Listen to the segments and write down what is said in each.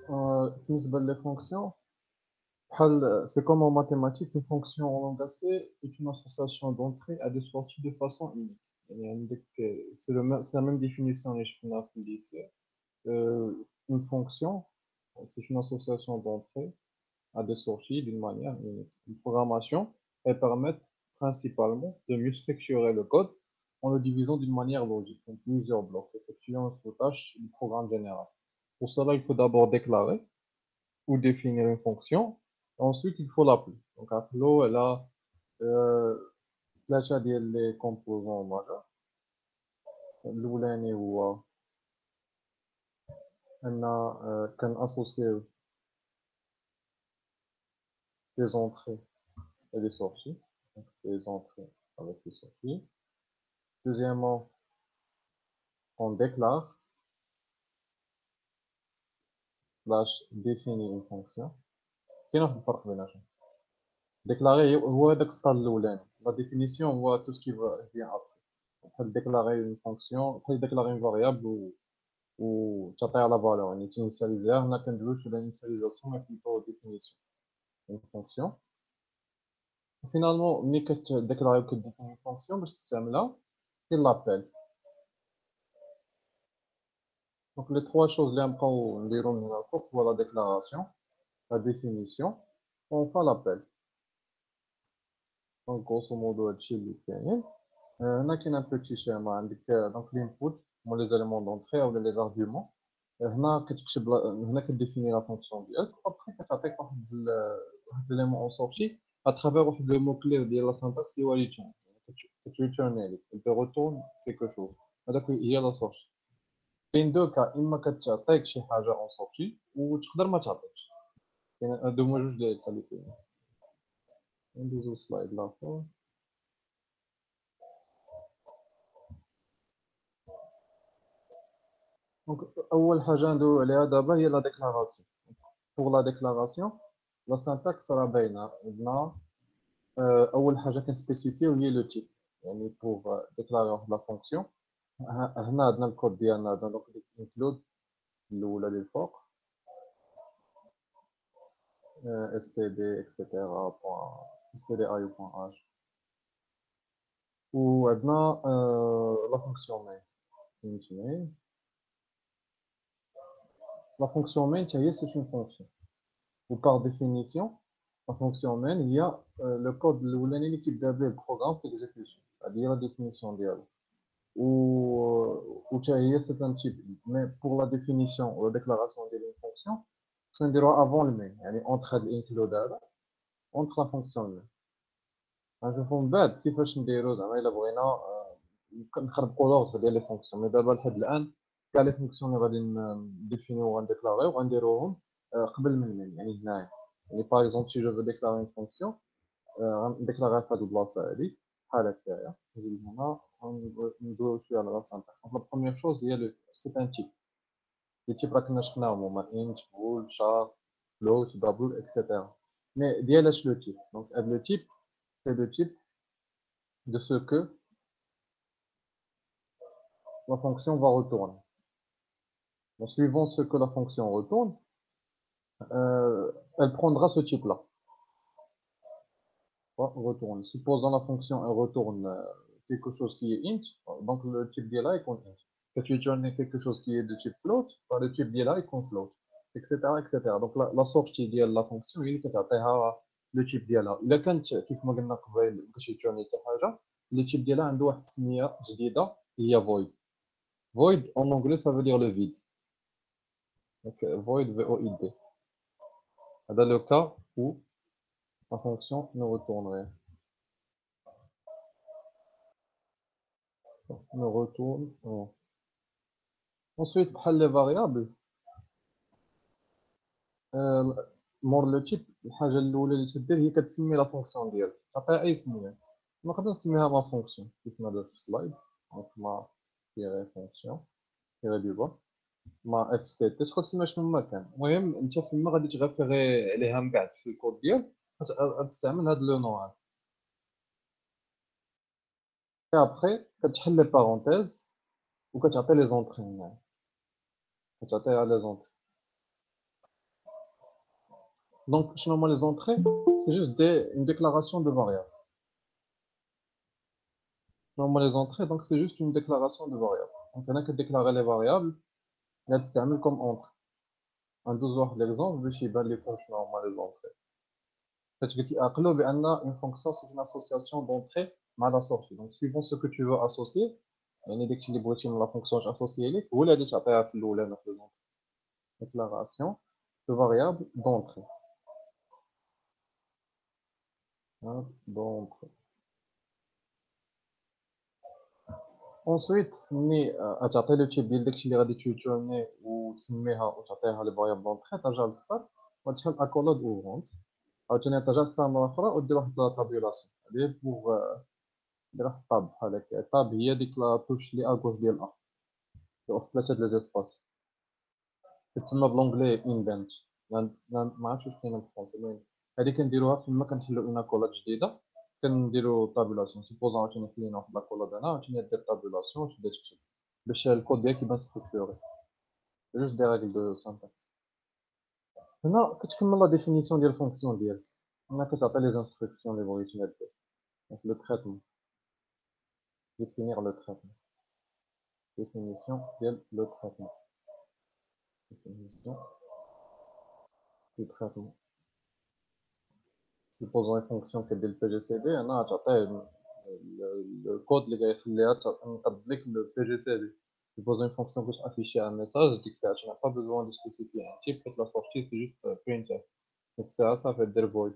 بالنسبة les fonctions, c'est comme en mathématiques, une fonction en langage C est une association d'entrée à de sorties de façon unique. C'est la même définition que je connais au lycée. Une fonction, c'est une association d'entrée à des sorties d'une manière unique. Une programmation, elle permet principalement de mieux structurer le code en le divisant d'une manière logique, en plusieurs blocs, effectuant une tâche du programme général. Pour cela, il faut d'abord déclarer ou définir une fonction. Ensuite, il faut l'appeler. Donc, appeler, elle a ثلاثة ديال les composants majeurs. الأولاني هو أن كنأسوسيو des entrées et des sorties. Donc, des entrées avec des sorties. Deuxièmement, on déclare slash définit une fonction. كاين واحد الفرق بيناتهم. Déclarer هو داك السطر الأولاني. La définition هو tout ce qui vient après. بحال déclarer une fonction, بحال déclarer une variable وتعطيها لا فالور يعني تينيسياليزيها. هنا كندويو على l'initialisation mais plutôt définition une fonction. Finalement ملي كتديكلاري وكتديفيني une fonction باش تستعملها كاين لابيل. Donc les trois choses اللي غنبقاو نديرو من هنا الفوق هو la déclaration, la définition enfin l'appel. Donc grosso modo هادشي اللي كاين. هنا كاين ان بوتي شيما عندك دونك l'input هما les éléments d'entrée ولا les arguments. هنا كتكتب هنا كديفيني لا فونكسيون ديالك وابخي كتعطيك واحد l'élément en sortie à travers واحد le mot clé ديال لا syntaxe اللي هو return. كتريتيرني لك il te retourne quelque chose. هذاك هي لا sortie. كاين دو كا اما كتعطيك شي حاجه اون sortie وتقدر ما تعطيكش. كاين هادو هما جوج ديال الحالات اللي كاينين. ندوزو سلايد لاخر. دونك اول حاجه ندويو عليها دابا هي لا ديكلاراسيون. pour la déclaration la syntaxe راه باينه عندنا. اول حاجه كنسبيسيفيو هي لو تيب يعني pour déclarer واحد لا فونكسيون. هنا عندنا الكود ديالنا دونك include الاولى اللي الفوق std etc stdio.h وعندنا لا فونكسيون main. La fonction main هي c'est une fonction ou par définition la fonction main هي le code الاولاني اللي كيبدا به البروغرام في الاكزيكيوشن. هذه هي لا ديفينيسيون ديالو. ou c'est un type. Mais pour la définition ou la déclaration de une fonction, c'est avant le main, يعني entre l'include entre la fonction main. نشوفوا من بعد كيفاش نديروا زعما الا بغينا نخربقوا لوغ ديال لي فونكسيون. مي دابا لحد الان كاع لي فونكسيون اللي غادي نديفينيو وغنديكلاريو غنديروهم قبل من المين يعني هنايا. يعني باغ اكزومبل سي جو فو ديكلاري اون فونكسيون غنديكلاريها في هاد البلاصه هادي بحال هكايا. نجي هنا ندويو شويه على لا سانتاكس. دونك لا بروميير شوز هي سي ان تيب. لي تيب راه كنا شفناهم هما انت بول شار فلوت دبل اكسيتيرا. مي ديال اش لو تيب؟ دونك هاد لو تيب سي لو تيب de ce que la fonction va retourner. En suivant ce que la fonction retourne, elle prendra ce type-là. Retourne. Supposons la fonction elle retourne quelque chose qui est int, donc le type d'IA est int. Que tu tournes quelque chose qui est de type float, le type d'IA est float, etc., etc. Donc la sortie de la fonction, il est le type d'IA. إذا كانت كيف ما قلنا قبل باش يتورني شي حاجة le type ديالها عنده واحد السمية جديدة هي void. Void en anglais ça veut dire le vide. Donc void VOID. Dans le cas où la fonction ne retourne rien. Ne retourne rien. Ensuite, pour les variables, مور لو تيب الحاجه الاولى اللي تدير هي كتسمي لا فونكسيون ديالك تعطيها اي سميه. نقدر نسميها ما فونكسيون كيف ما درت في السلايد. دونك ما تيري فونكسيون تيري دو با ما اف سي تي تقدر تسميها شنو ما كان. المهم انت فما غادي تغفيغي عليها من بعد في الكود ديالك غتستعمل هاد لو نوع هذا. ابخي كتحل لي بارونتيز وكتعطي لي زونطري هنا كتعطيها لي زونطري. Donc, finalement, les entrées, c'est juste une déclaration de variable. Finalement, les entrées, donc c'est juste une déclaration de variable. Donc, il y en a que déclarer les variables, là, c'est comme entrée. Un واحد l'exemple باش يبان لكم شنو هما les entrées. فاش قلت لي عقلوا بان une fonction c'est une association d'entrée مع la sortie. Donc, suivant ce que tu veux associer, يعني داكشي اللي بغيتي من la fonction associer لك هو اللي غادي تعطيها في الاولى في les entrées. Déclaration de variable d'entrée. Hein, d'entrée. Ensuite, ملي غتعطي لو تيب ديال داكشي اللي غادي تيوتورني وتسميها وتعطيها لي فاريابل دونطري ترجع للستار وتدخل اكولاد اوفرونت عاوتاني ترجع للستار مره اخرى ودير واحد لا طابيولاسيون هادي بوغ دير واحد الطاب بحال هكا الطاب هي ديك لا توش اللي اكوش ديال ا واحد ثلاثه د لي زيسباس كتسمى بلونجلي اندنت ما عرفتش واش كاينه بالفرنسي المهم هادي كنديروها فما كنحلو اون اكولاد جديده كنديرو طابيولاسيون سيبوزون عاوتاني خلينا واحد لاكولاد هنا عاوتاني دير طابيولاسيون وتبدا تكتب باش الكود ديالك يبان ستركتوري جوج دي ريغل دو سانتاكس هنا كتكمل لا ديفينيسيون ديال الفونكسيون ديالك هنا كتعطي لي زانستركسيون اللي بغيتي دير دونك لو تريتمون définir le traitement définition ديال لو traitement définition du traitement supposons une fonction كدير PGCD هنا تعطيه الكود اللي غيخليها تنقد لك le PGCD supposons une fonction que afficher un message ديك الساعه tu n'as pas besoin de spécifier un type que la sortie c'est juste printf ديك الساعه صافي دير void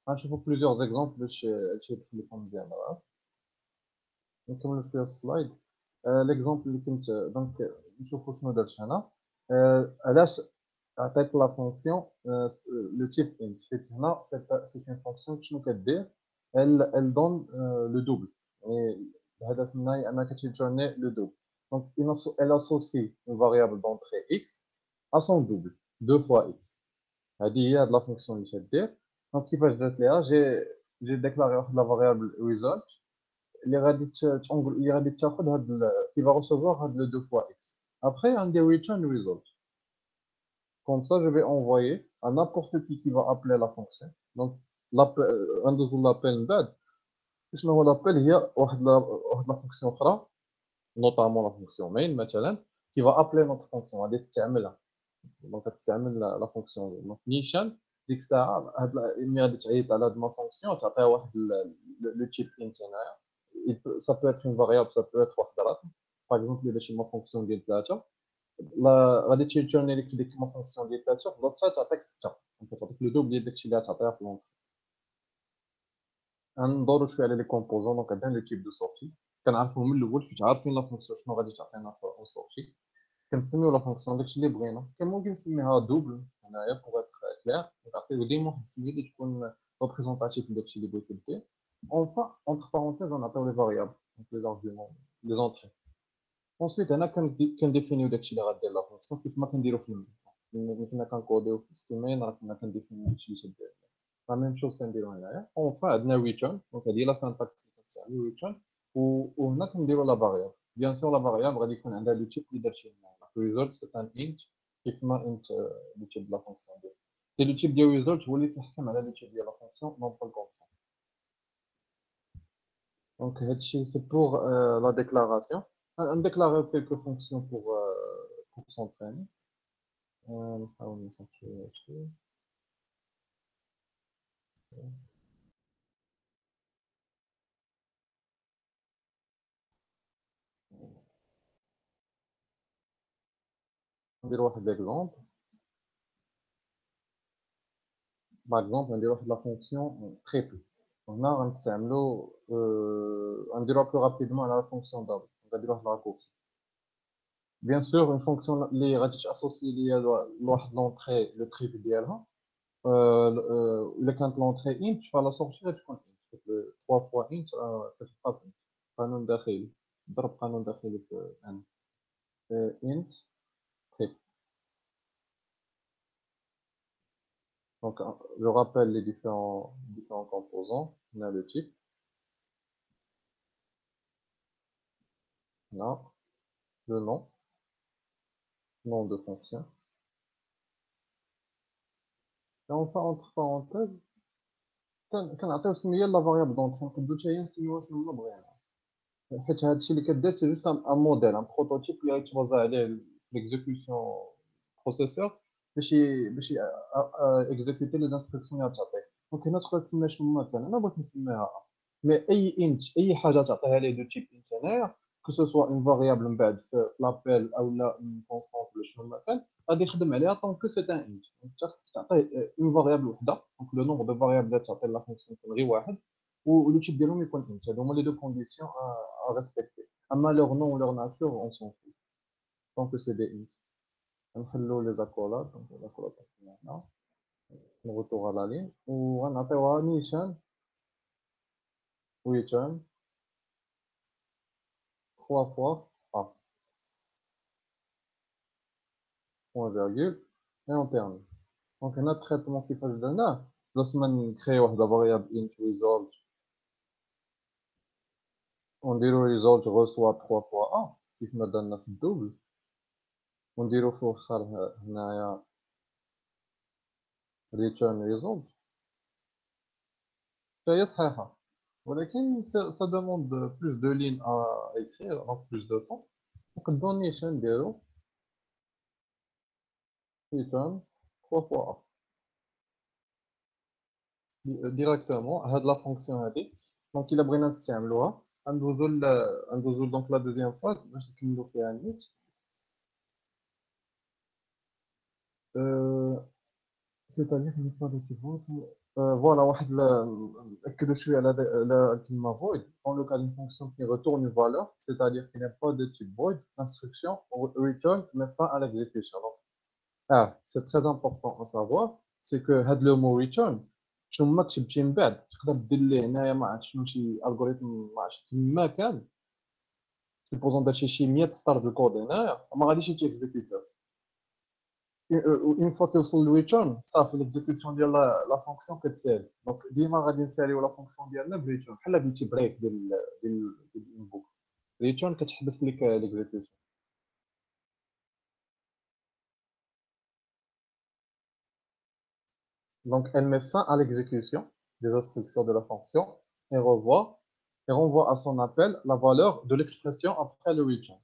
غنشوفو plusieurs exemples باش هادشي يدخل لكم مزيان راه نكملو في السلايد ليكزومبل اللي كنت دونك نشوفو شنو درت هنا علاش عطيت لا فونكسيون لو تيب انت حيت هنا سي اون فونكسيون شنو كدير elle donne le double يعني الهدف منها هي انها كتريتورني لو دوبل دونك elle associe une variable d'entrée x à son double 2 fois x هذه هي هاد لا فونكسيون اللي تدير دونك كيفاش درت ليها جي ديكلاري واحد لا فاريابل result اللي غادي اللي غادي تاخذ هاد كي va recevoir هاد لو 2 fois x après عندي return result comme ça je vais envoyer à n'importe qui va appeler la fonction donc غندوزو لابيل من بعد شنو هو لابيل هي واحد لا فونكسيون اخرى نوطامون لا فونكسيون main مثلا qui va appeler notre fonction غادي تستعملها دونك غتستعمل لا فونكسيون دونك نيشان ديك الساعه ملي غادي تعيط على هاد ما فونكسيون تعطيها واحد لو تيب انت هنايا ça peut être une variable ça peut être واحد الرقم باغ اكزومبل الا شي ما فونكسيون ديال 3 لا غادي تيرني لك ديك ما فونكسيون ديال 3 في بلاصتها تعطيك 6 دونك تعطيك لو دوبل ديال داكشي اللي غتعطيها في لونطري غندورو شويه على لي كومبوزون دونك عندنا لو تيب دو سورتي كنعرفو من الاول حيت عارفين لا فونكسيون شنو غادي تعطينا في سورتي كنسميو لا فونكسيون داكشي اللي بغينا كان ممكن نسميها دوبل هنايا بوغ اتر كلير نعطيو ديما واحد السميه اللي تكون ريبريزونطاتيف داكشي اللي بغيتو دير enfin entre parenthèses غنعطيو لي فاريابل دونك لي زارغيومون لي زونطري ensuite هنا كنديفينيو داكشي اللي غدير لا فونكسيون كيف ما كنديرو في المين ملي كنا كنكوديو في ستيمين راه كنا كنديفينيو داكشي اللي تدير لا ميم شوز كنديرو هنايا enfin عندنا ريتيرن دونك هادي لا سانتاكس اللي كنستعملو ريتيرن وهنا كنديرو لا فاريابل بيان سور لا فاريابل غادي يكون عندها لو تيب اللي درتي هنا result c'est un int كيف ما int لو تيب لا فونكسيون ديالك سي لو تيب ديال result هو اللي كيحكم على لو تيب ديال لا فونكسيون نون با الكونترير دونك هادشي سي بور لا ديكلاراسيون نديكلاغيو كيلكو فونكسيون pour s'entraîner نحاول نصافي هادشي ندير واحد ليكزومبل باغ اكزومبل ندير واحد لا فونكسيون تريبل هنا غنستعملو غنديروها بلو رابيدمون على لا فونكسيون دابل غندير واحد لاكورسي بيان سور اون فونكسيون اللي غادي تاسوسي ليا لواحد لونطري لو تريبل ديالها الا كانت لونطري انت فلا سورتي غتكون انت 3 فوا انت كتبقى انت قانون داخلي ضرب قانون داخلي في ان انت تريبل donc je rappelle les différents composants on a le type on a le nom de fonction. enfin entre parenthèses كنعطيو سميه لا فاريابل دونطري نقدروا حتى هي نسميوها شنو ما بغينا حيت هادشي اللي كدير سي جوست ان موديل ان بروتوتيب اللي غيتبازا عليه ليكزيكسيون بروسيسور باش اكزيكوتي لي انستركسيون اللي غتعطيه دونك هنا تقدر تسميها شنو مثلا انا بغيت نسميها مي اي انت اي حاجه تعطيها ليه دو تيب انت هنايا كو سو سوا اون فاريابل من بعد في لابيل او لا اون كونستانت ولا شنو مثلا غادي يخدم عليها طونك سي ان انت انت خاصك تعطيه اون فاريابل وحده دونك لو نومبر دو فاريابل اللي تعطي لا فونكسيون يكون غير واحد ولو تيب ديالهم يكون انت هادو هما لي دو كونديسيون ا ريسبكتي اما لور نون و لور ناتور اون سون فو طونك سي دي انت نخلو لي زاكولات دونك زاكولات هنا نغوتو على لا لين وغنعطيوها نيشان return 3 fois A, point virgule, et on termine. Donc, on a traitement qui fait le là. Lorsqu'on crée une variable int result, on dit le result reçoit 3 fois A, qui me donne un double. On dit le return result. C'est ça. ولكن ça demande plus de lignes à écrire, donc plus de temps. Donc, donation ديالو return 3 fois A. Directement à la fonction هذه دونك الا بغينا نستعملوها ندوزو دونك لا دوزيام فاز باش نكملو فيها نيت سيتادير ني با دو تيبو فوالا واحد نأكدو شويه على الكلمه void dans le cas d'une fonction qui retourne une valeur c'est-à-dire qu'il n'y a pas de type void l'instruction return met fin à l'exécution donc c'est très important à savoir c'est que هاد le mot return شنو ما كتبتي من بعد تقدر دير ليه هنايا ما عرفت شنو شي الغوريثم ما عرفتش تما كان سيبوزون درتي شي 100 سطر د الكود هنايا ما غاديش يتيكزيكوتا اون فوا كيوصل الريتيرن صافي ليكزيكسيون ديال لا فونكسيون كتسالي دونك ديما غادي نساليو لا فونكسيون ديالنا بريتيرن بحال قلتي بريك ديال الانبوك ريتيرن كتحبس لك ليكزيكسيون donc elle met fin à l'exécution des instructions de la fonction et renvoie à son appel la valeur de l'expression après le return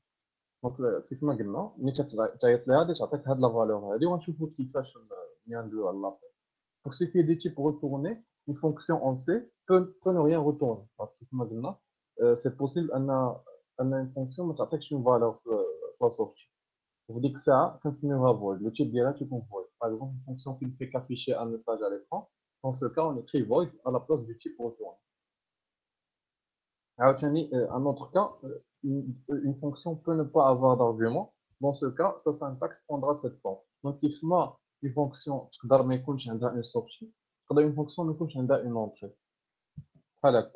دونك كيف ما قلنا ملي كتعيط ليها غادي تعطيك هاد لا فالور هادي وغنشوفو كيفاش نديرو على لابيل دونك سي كي دي تيب retourner une fonction en C peut ne rien retourner كيف ما قلنا سي بوسيبل ان une fonction ما تعطيكش une valeur في لا سورتي وفي ديك الساعه كنسميوها void لو تيب ديالها تيكون void par exemple une fonction qui ne fait qu'afficher un message à l'écran dans ce cas on écrit void à la place du type retourner un autre cas, une fonction peut ne pas avoir d'argument. Dans ce cas, sa syntaxe prendra cette forme. Donc, il faut une fonction, une sortie, une fonction ne couche une entrée. Voilà.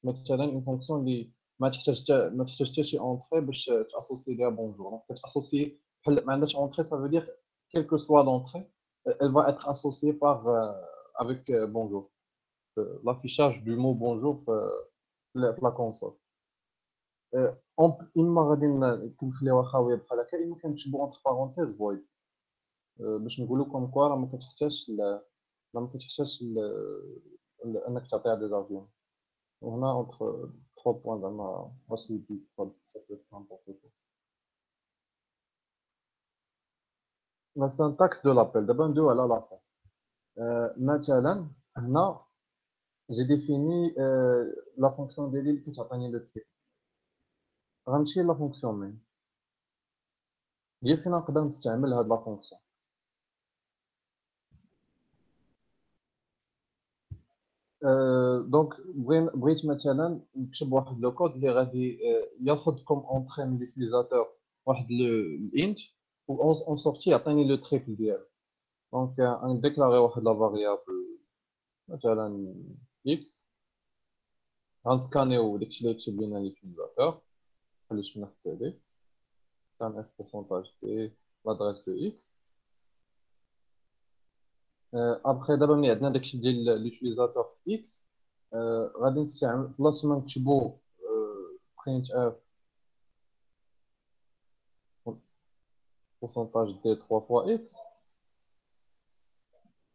مثلا une fonction اللي ما تحتاج حتى شي entrée باش تاسوسي ليها bonjour. Donc, associer, ما عندهاش entrée, ça veut dire quelle que soit l'entrée, elle va être associée avec bonjour. L'affichage du mot bonjour في la console. اما غادي نخليوها خاويه بحال هكا اما كنكتبوا اونتر بارونتيز فويد باش نقولوا كوم كوا راه ما كتحتاجش انك تعطيها دي زارغيوم وهنا اونتر 3 بوان زعما واش يدي لا سانتاكس دو لابيل دابا ندويو على لابيل مثلا هنا جي ديفيني لا فونكسيون ديالي اللي كتعطيني لو تيب غنمشي لا فونكسيون مين ديال فين نقدر نستعمل هاد لا فونكسيون دونك بغيت مثلا نكتب واحد لو كود اللي غادي ياخذ كوم اونتري من ليوتيليزاتور واحد الانت و اون سورتي يعطيني لو تريبل ديالو دونك غنديكلاري واحد لا فاريابل مثلا اكس غنسكانيو داكشي اللي يكتب لينا ليوتيليزاتور بحال شفنا في التالي كان اف بورسونتاج تي لادريس دو اكس ابخي دابا ملي عندنا داكشي ديال ليوتيليزاتور في اكس غادي نستعمل بلاص ما نكتبو printf pourcentage d 3 fois x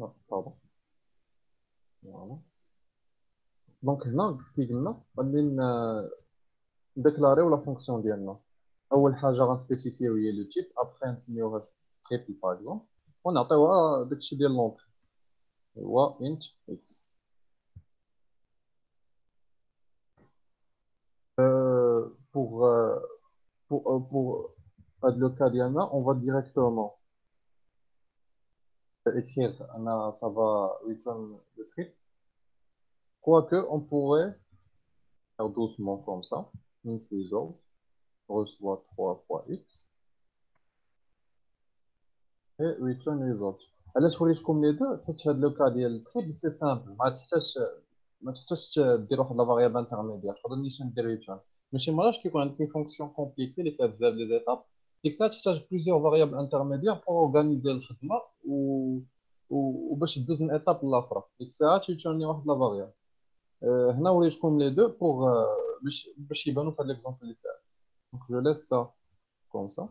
Non, pardon. Voilà. دونك هنا كي قلنا غادي نديكلاريو لا فونكسيون ديالنا. اول حاجه غنسبيسيفيو هي لو تيب، ابخي نسميوها تريبل باغ اكزومبل، ونعطيوها داكشي ديال لونطري هو int x. Pour pour le cas d'Yana, on va directement écrire, ça va return le trip. Quoique, on pourrait faire doucement comme ça. Int result reçoit 3 fois x et return result. علاش وريتكم لي دو؟ حيت في هذا لو كا ديال التريب سي سامبل، ما تحتاجش دير واحد لا فاريابل انترميديير، تقدر نيشان دير ريتيرن. ماشي مراش كيكون عندك فونكسيون كومبليكي اللي فيها بزاف ديال ليتاب، ديك الساعه تحتاج بليزيور فاريابل انترميديير بور اورغانيزي الخدمه وباش دوز من ايتاب لاخرى، ديك الساعه تيتشرني واحد لا فاريابل. هنا وريتكم لي دو بور باش يبانوا في هذا ليكزومبل اللي ساعه. دونك جو ليس سا كوم سا.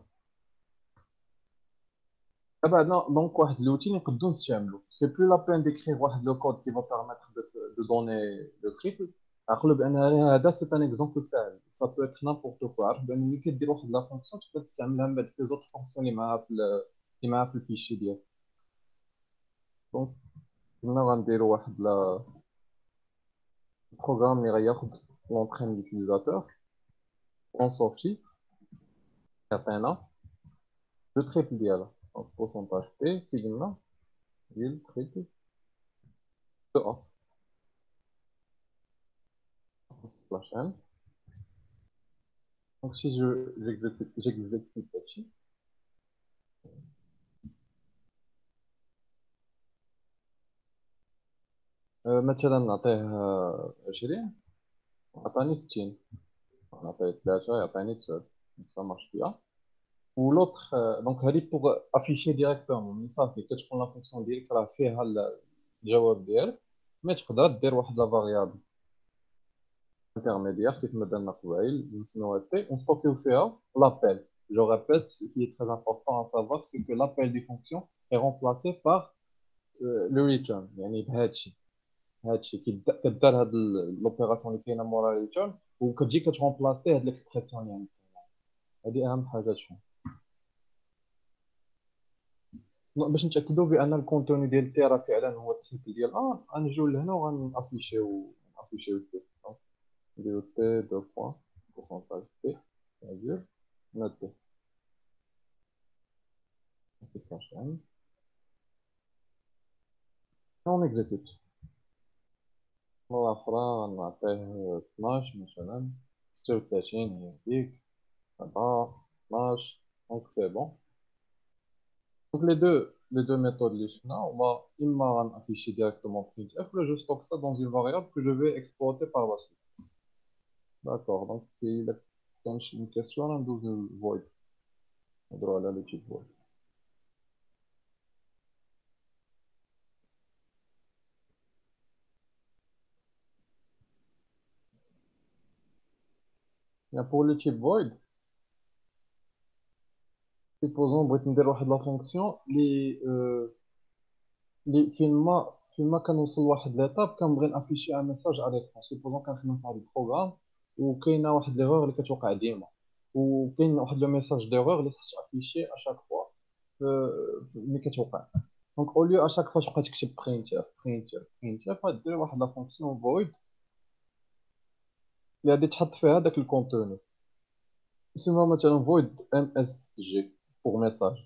دابا دونك واحد لوتي نقدروا نستعملو، سي بلو لا بين ديكريغ واحد لو كود كي فا بيرميتر دو دوني لو تريبل. عقلوا بان هذا سي ان اكزومبل ساهل، سا بو اتر نامبورت كوا. عرف بان ملي كدير واحد لا فونكسيون تقدر تستعملها من بعد في لي زوت فونكسيون اللي معاها في الفيشي ديالك. دونك هنا غنديروا واحد بروغرام اللي غياخد لونطري من لوتيليزاتور اون سورتي، يعطينا لو تريبل ديالها. دونك بورسونتاج بي كي قلنا ديال تريبل دو ا سلاش ان. Donc si j'exécute là-dessus, مثلا نعطيه 20 عطاني 60، نعطيه 3 يعطيني 9. ça marche bien. و l'autre دونك هذه بوغ افيشي ديريكتومون ملي صافي كتكون لا فونكسيون ديالك راه فيها الجواب ديالك، مي تقدر دير واحد لا فاريابل انترميديير كيف ما درنا قبيل نسميوها تي ونستوكيو فيها لابيل. جو ريبيت ce qui est très important à savoir c'est que l'appel des fonctions est remplacé par le return. يعني بهادشي هادشي كدار هاد لوبيراسيون اللي كاينه مورا ريتيرن وكتجي كترومبلاسي هاد ليكسبرسيون يعني. هادي اهم حاجه تفهم باش نتاكدوا بان الكونتوني ديال تي راه فعلا هو التريبل ديال غنجيو لهنا وغنافيشيو تي. نديرو تي دو بوان بورسونتاج تي ندير نوت افيكاش ان اون اكزيكوت. مرة أخرى نعطيه 12 مثلا، 36 هي هذيك، 7 12. دونك سي بون. Donc les deux méthodes ليشنا هما إما غنافيشي directement printf ولا je stocke ça dans une variable que je vais exploiter par la suite. D'accord, donc إلا كان شي question غندوز للvoid، نهضرو على le type void. Bien, pour le type void, supposons بغيت ندير واحد لا فونكسيون اللي فين ما كنوصل لواحد ليطاب كنبغي نافيشي ان ميساج على ليكرون. سيبوزون كنخدم في هذا البروغرام وكاينه واحد ليغور اللي كتوقع ديما، وكاين واحد لو ميساج ديغور اللي خصك تافيشي اشاك فوا ملي كتوقع. دونك او ليو اشاك فوا تبقى تكتب برينت اف غدير واحد لا فونكسيون فويد اللي غادي تحط فيها داك الكونتوني، اسمها مثلا فويد ام اس جي بوغ ميساج.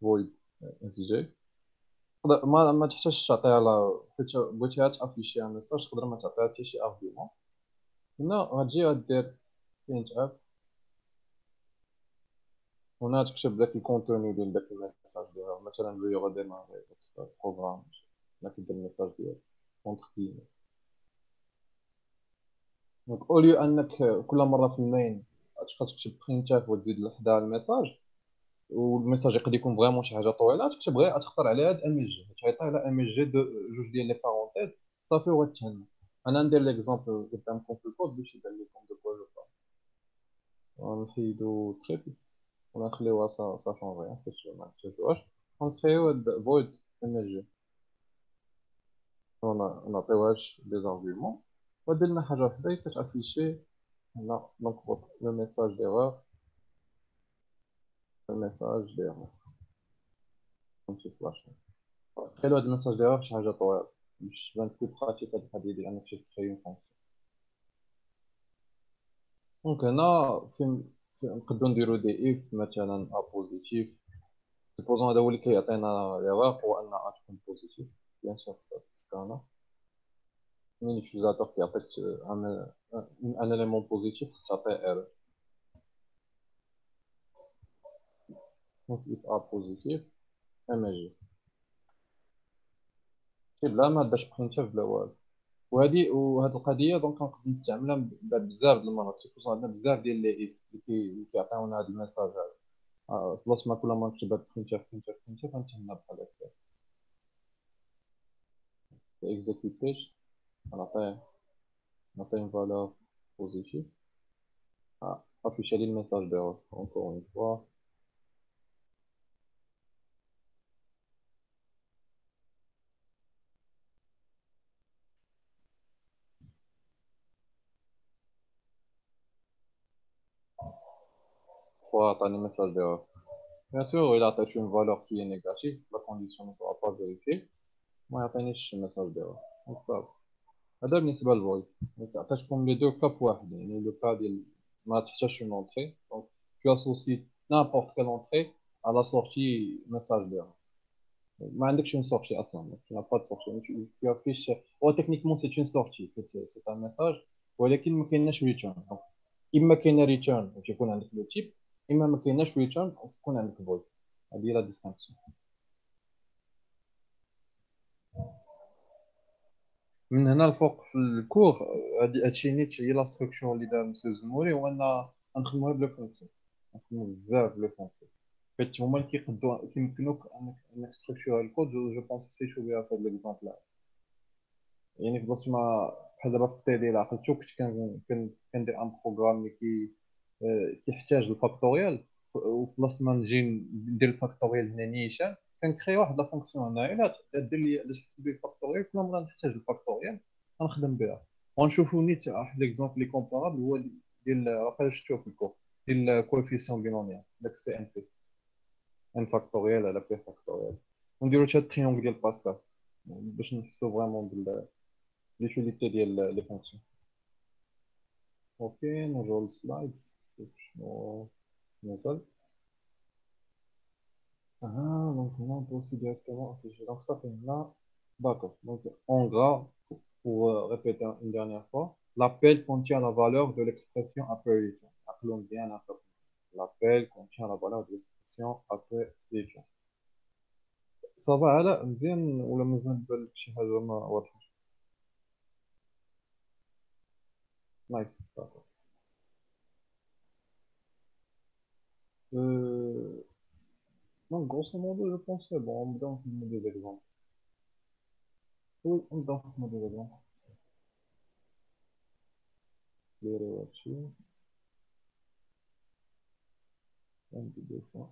فويد ام اس جي ما تحتاجش تعطيها لا، حيت بغيتيها تافيشي ان ميساج تقدر ما تعطيها حتى شي ارغيومون. هنا غتجي غدير برينت اف، هنا تكتب داك الكونتوني ديال داك الميساج ديالها، مثلا فيو غاديماري البروغرام هنا كدير الميساج ديالك كونتر كليني. دونك اوليو انك كل مره في المين تبقى تكتب برينت اف وتزيد لحدها الميساج، والميساج يقدر يكون فريمون شي حاجه طويله، تكتب غير تخسر عليها هاد ام اس جي، تعيطها على ام اس جي جوج ديال لي بارونتيز صافي وغتهنى. انا ندير ليكزومبل قدامكم في الكود باش يبان لكم دو كوا جو بارل. نحيدو تريبل ونخليوها سا شونجي باش ما نحتاجوهاش، ونكريو هاد فويد ام اس جي. On a des arguments. On a affiché donc, le message d'erreur, le message d'erreur. Donc, c'est slash. Après, le message d'erreur, c'est حاجة طويلة. مش بان plus pratique هاد الحاجة ديال أنك تكري une fonction. دونك هنا نقدروا نديروا دي if مثلا a positif. supposons هذا هو اللي كيعطينا l'erreur هو أن a تكون positif. Bien sûr, c'est ça. من الutilisateur كيعطيك un élément positif ça fait erreur. Donc if a positif imagine بلا ما باش برينتيف بلا والو. وهذه القضيه دونك كنقدر نستعملها بزاف د المرات خصوصا عندنا بزاف ديال لي اف اللي كيعطيونا هذا الميساج هذا بلاص ما كل ما نكتب هاد برينتيف غنتهنا بحال هكا اكزيكوتيش نعطيه فالور بوزيتيف افيشا لي الميساج ديالو اونكور اون فوا عطاني الميساج ديالو. بيان سور الا عطيتو اون فالور كي هي نيجاتيف لا كونديسيون ما تبقى با فيريفي ما يعطينيش الميساج ديالو دونك صافي. هذا بالنسبه للفويد دونك عطيتكم لي دو كا بواحد يعني لو كا ديال ما تحتاجش اون اونتري دونك tu associes n'importe quelle entrée à la sortie message ديالها ما عندكش une sortie اصلا tu n'as pas de sortie tu affiches هو techniquement c'est une sortie c'est un message ولكن ما كايناش return donc اما كاينه return وتكون عندك لو تيب اما ما كايناش return وتكون عندك void هذه هي لا ديستانكسيون. من هنا الفوق في الكور هادشي نيت هي لا ستركتور اللي دار مسيو زموري هو ان نخدموها بلو فونكسيون نخدمو بزاف بلو فونكسيون حيت هما اللي كيمكنوك انك ستركتور الكود جو بونس سيتو بها في هاد ليكزامبل يعني في بلاصه ما بحال دابا في التي ديال عقلتو كنت كندير ان بروغرام اللي كيحتاج الفاكتوريال وفي بلاصه ما نجي ندير الفاكتوريال هنا نيشان كنكري واحد لا فونكسيون هنايا لا دير لي باش تحسب لي الفاكتوريال كل مره نحتاج الفاكتوريال غنخدم بها ونشوفوا نيت واحد ليكزومبل لي كومبارابل هو ديال راه شفتوه في الكور ديال كوفيسيون بينوميال داك سي ان بي ان فاكتوريال على بي فاكتوريال ونديرو حتى التريونغل ديال باسكال باش نحسوا فريمون l'utilité des fonctions. Ok, نرجعوا للسلايدز شنو نزل. Donc là, on peut aussi directement afficher. Donc ça fait là. D'accord. Donc en gras, pour répéter une dernière fois, l'appel contient la valeur de l'expression appellation. Appelons-y un appel. L'appel contient la valeur de l'expression appellation. Ça va على مزيان ولا مازال بالك شي حاجة ما واضحة؟ نايس. Euh, donc, grosso modo, je pense que c'est bon. On me donne des exemples. Oui, on me donne des exemples. Les réactions, un petit dessin.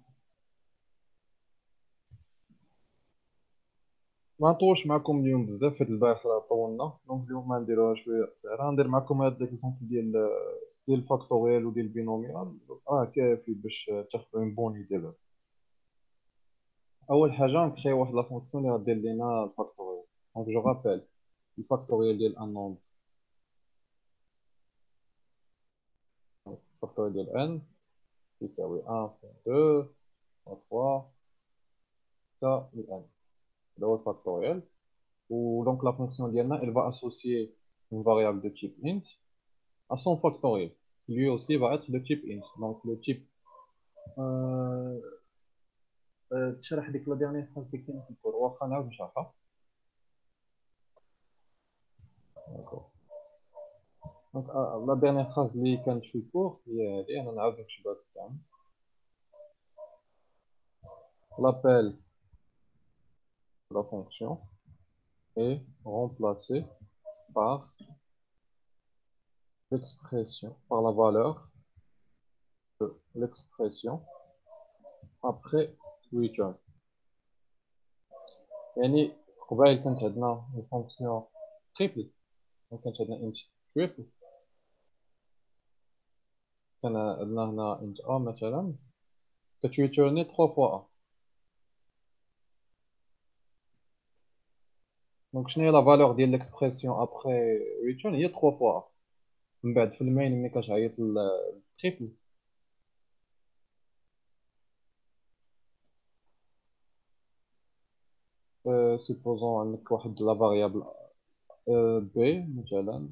ما نطولش معكم اليوم بزاف حيت البارح راه طولنا دونك اليوم ما نديروها شويه قصيره ندير معكم هاد ليكزومبل ديال الفاكتوريال وديال البينوميال كافي باش تاخذوا اون بون ايدي بها. اول حاجه نكري واحد لا فونكسيون اللي غدير لينا الفاكتوريال دونك جو رابيل الفاكتوريال ديال ان نومبر الفاكتوريال ديال ان يساوي 1 في 2 في 3 حتى ل n هذا هو الفاكتوريال. ودونك لا فونكسيون ديالنا elle va associer une variable de type int à son factoriel qui lui aussi va être de type int. Donc le type تشرح ديك لا ديرنيير فراز اللي كاينه في الكور واخا نعاود نشرحها. دونك لا ديرنيير فراز اللي كانت في الكور هي هذه انا نعاود نكتبها قدام. L'appel de la fonction est remplacé par l'expression, par la valeur de l'expression après return. يعني قبائل كانت عندنا الفونكسيون تريبل، كانت عندنا انت تريبل. كان عندنا هنا انت ا مثلا كتريتورني 3 فوا ا. دونك شنو هي لا فالور ديال ليكسبرسيون ابخي ريتيرن؟ هي 3 فوا ا. من بعد في المين ملي كتعيط للتريبل، سيبوزون عندك واحد لا فاريابل بي مثلا،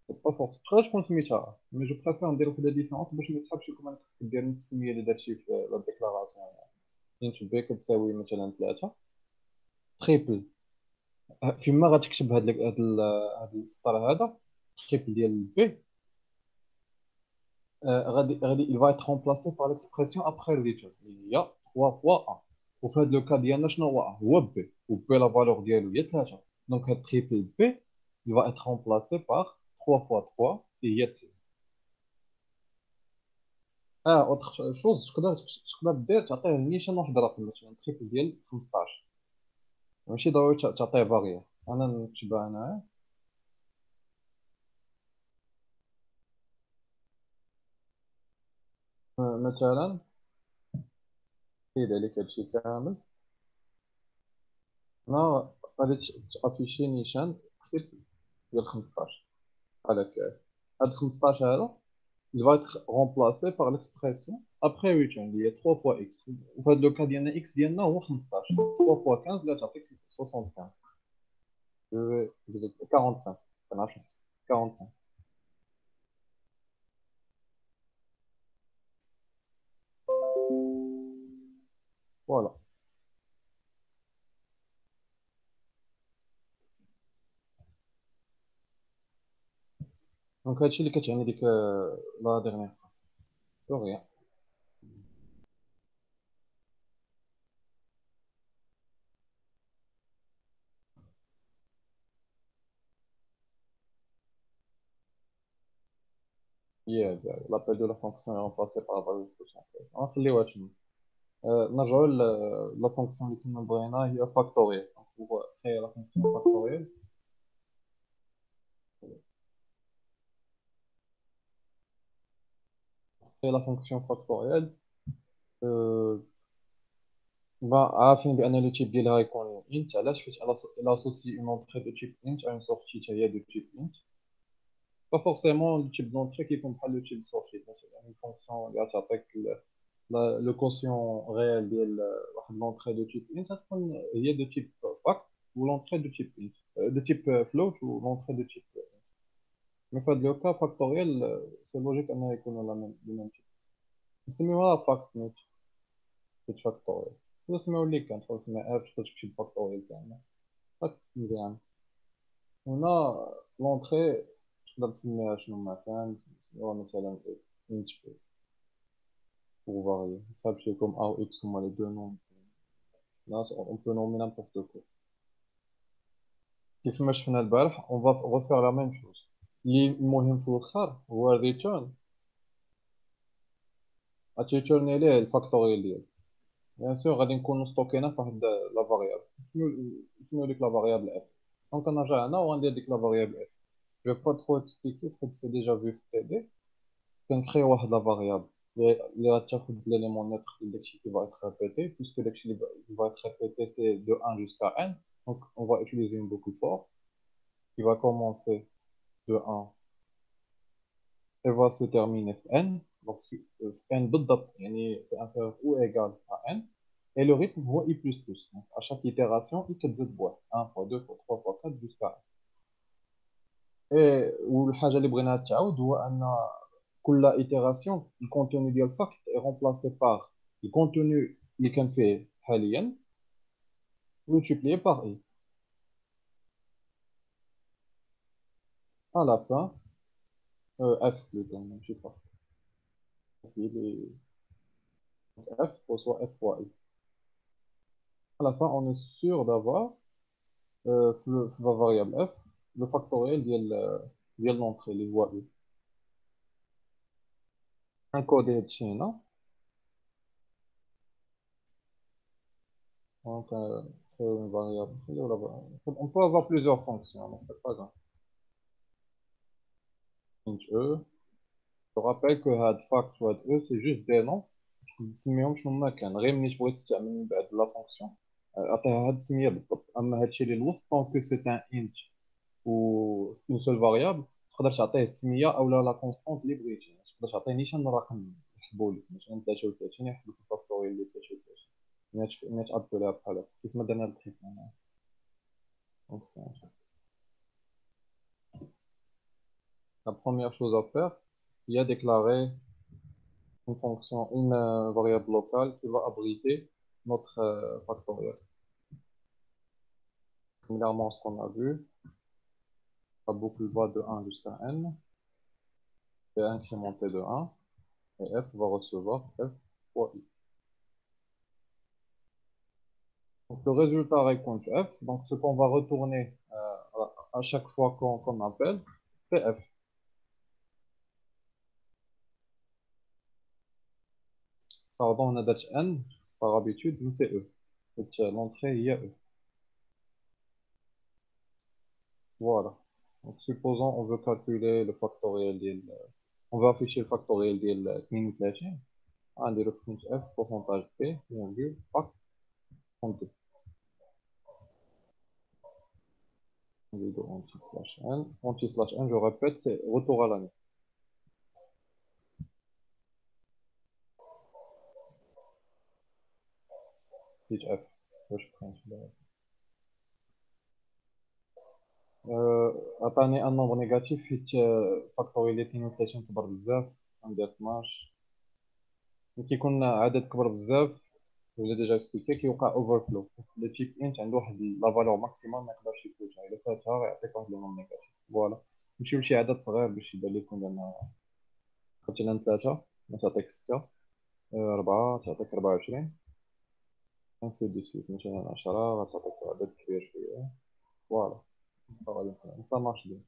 با فورس تقدر تكون سميتها، مي جو بريفير ندير وحده ديفيرونت باش ما يسحبش لكم. انا خصك دير نفس السميه اللي درتي في لا ديكلاراسيون. يعني بي كتساوي مثلا 3 تريبل. فيما غتكتب هاد السطر هذا تريبل ديال بي، غادي il va être remplacé par l'expression après le return اللي هي 3 fois a. وفي هذا لو كا ديالنا شنو هو a؟ هو بي، وبي لا فالور ديالو هي 3. دونك هاد تريبل بي il va être remplacé par 3 fois 3 اللي هي 9. اوتر شوز تقدر دير تعطيه نيشان واحد رقم مثلا تريبل ديال 15، ماشي ضروري تعطيه فاريا. انا نكتبها انا مثلا زيد عليك هادشي كامل. هنا غادي تافيشي نيشان تريبل ديال 15 على كاع هاد 15 هذا. il va être remplacé par l'expression après return اللي هي 3 fois x. وفي هاد لو كا ديالنا x ديالنا هو 15، 3 fois 15 لا تعطيك 75. 45 كنعرف نحسب 45. فوالا. دونك هادشي اللي كتعني ديك لا ديرنيير فراس. غيان. ياك لابيل دو لا فونكسيون est remplacé par la valeur de son. نخليوها تما. نرجعو لا فونكسيون اللي كنا بغينا هي فاكتوريال. هو هي لا فونكسيون فاكتوريال. هي لا فونكسيون فاكتوريال. عارفين بان لو تيب ديالها يكون انت. علاش؟ حيت الا اسوسي اون اونتري دو تيب انت ا اون سورتي حتى هي دو تيب انت. با فورسيمون لو تيب دونتري كيكون بحال لو تيب سورتي. مثلا اون فونكسيون اللي غتعطيك لو كوسيون ريال ديال واحد لونتري دو تيب انت تكون هي دو تيب فاكت، و لونتري دو تيب انت دو تيب فلوت، و لونتري دو تيب. مي في هاد لو كا فاكتوريال سي لوجيك انه يكونوا لا ميم لو ميم تيب. نسميوها فاكت نوت فيت فاكتوريال. ولا نسميو اللي كان تقدر تسميها اف تقدر تكتب فاكتوريال كامله. فاك مزيان. هنا لونتري تقدر تسميها شنو ما كان. هو مثلا انت pour varier. Ça, c'est comme A ou X, comme les deux noms. Là, on peut nommer n'importe quoi. كيف ما شفنا البارح on va refaire la même chose. اللي المهم في الاخر هو الريتيرن. غاتيرني ليه الفاكتوريال ديالو. بيان سور غادي نكونو ستوكينا في واحد لا فاريابل. شنو ديك لا فاريابل اف؟ دونك نرجع هنا وغندير ديك لا فاريابل اف. جو با ترو اكسبليكي حيت سي ديجا في تي دي. كنكري واحد لا فاريابل اللي غتاخد ليليمون نيتر ديال داكشي كي va être répété, puisque داكشي اللي va être répété c'est de 1 jusqu'à n. Donc on va utiliser une boucle for qui va commencer de 1 et va se terminer في n. Donc n بالضبط يعني c'est inférieur ou égal à n. Et le rythme هو i plus plus. Donc à chaque itération i كتزيد بواحد 1 fois 2 fois 3 fois 4 jusqu'à n. Et والحاجة اللي بغيناها تعاود هو أن كل itération le contenu ديال الفاكت est remplacé par le contenu اللي كان فيه حاليا multiplié par i. À la fin f plutôt ماشي فاكت. f reçoit f fois i. À la fin on est sûr d'avoir في la variable f le factoriel ديال l'entrée اللي هو i. انكودي هادشي هنا. دونك une variable. On peut avoir plusieurs fonctions, donc c'est pas grave. int e. Je rappelle que هاد fact و هاد e c'est juste des noms. نسميهم شنو ما كان غير ملي تبغي تستعمل من بعد لا فونكسيون عطيها هاد السميه بالضبط. اما هادشي اللي الوسط طونك سي ان انت و اون سول فاريابل تقدر تعطيه السميه او لا كونستانت اللي بغيتي. ما تقدرش تعطيه نيشان رقم يحسبوا لك مثلا 33 يحسب لك الفاكتوريال ديال 33 ملي تعطيو بحال هكا كيف ما درنا التريك هنا. دونك la première chose à faire, il y a déclarer une fonction, une variable locale qui va abriter notre factoriel. Similairement à ce qu'on a vu, la boucle va de 1 jusqu'à n, et incrémentée de 1, et f va recevoir f fois i. Donc le résultat raconte f, donc ce qu'on va retourner à chaque fois qu'on appelle, c'est f. Pardon, on a dit n, par habitude, mais c'est e. L'entrée, il y a e. Voilà. Donc, supposons on veut calculer le factoriel on veut afficher le factoriel ديال 32 غنديرو printf pourcentage p virgule fact 32 نديرو anti/n je répète c'est retour à l'année printf واش print عطاني ان نومبر نيجاتيف حيت factoriel ديال 32 كبر بزاف غندير 12 ملي كيكون عدد كبر بزاف ولا ديجا اكسبليكي كيوقع اوفرفلو لو تيب انت عنده واحد لا فالور ماكسيموم ما يقدرش يفوتها الا فاتها غيعطيك واحد لو نوم نيجاتيف فوالا نمشيو لشي عدد صغير باش يبان لكم لان مثلا 3 ما تعطيك 6 4 تعطيك 24 انسي دو سويت مثلا 10 غتعطيك عدد كبير شويه فوالا غادي نكون سا مارش بيان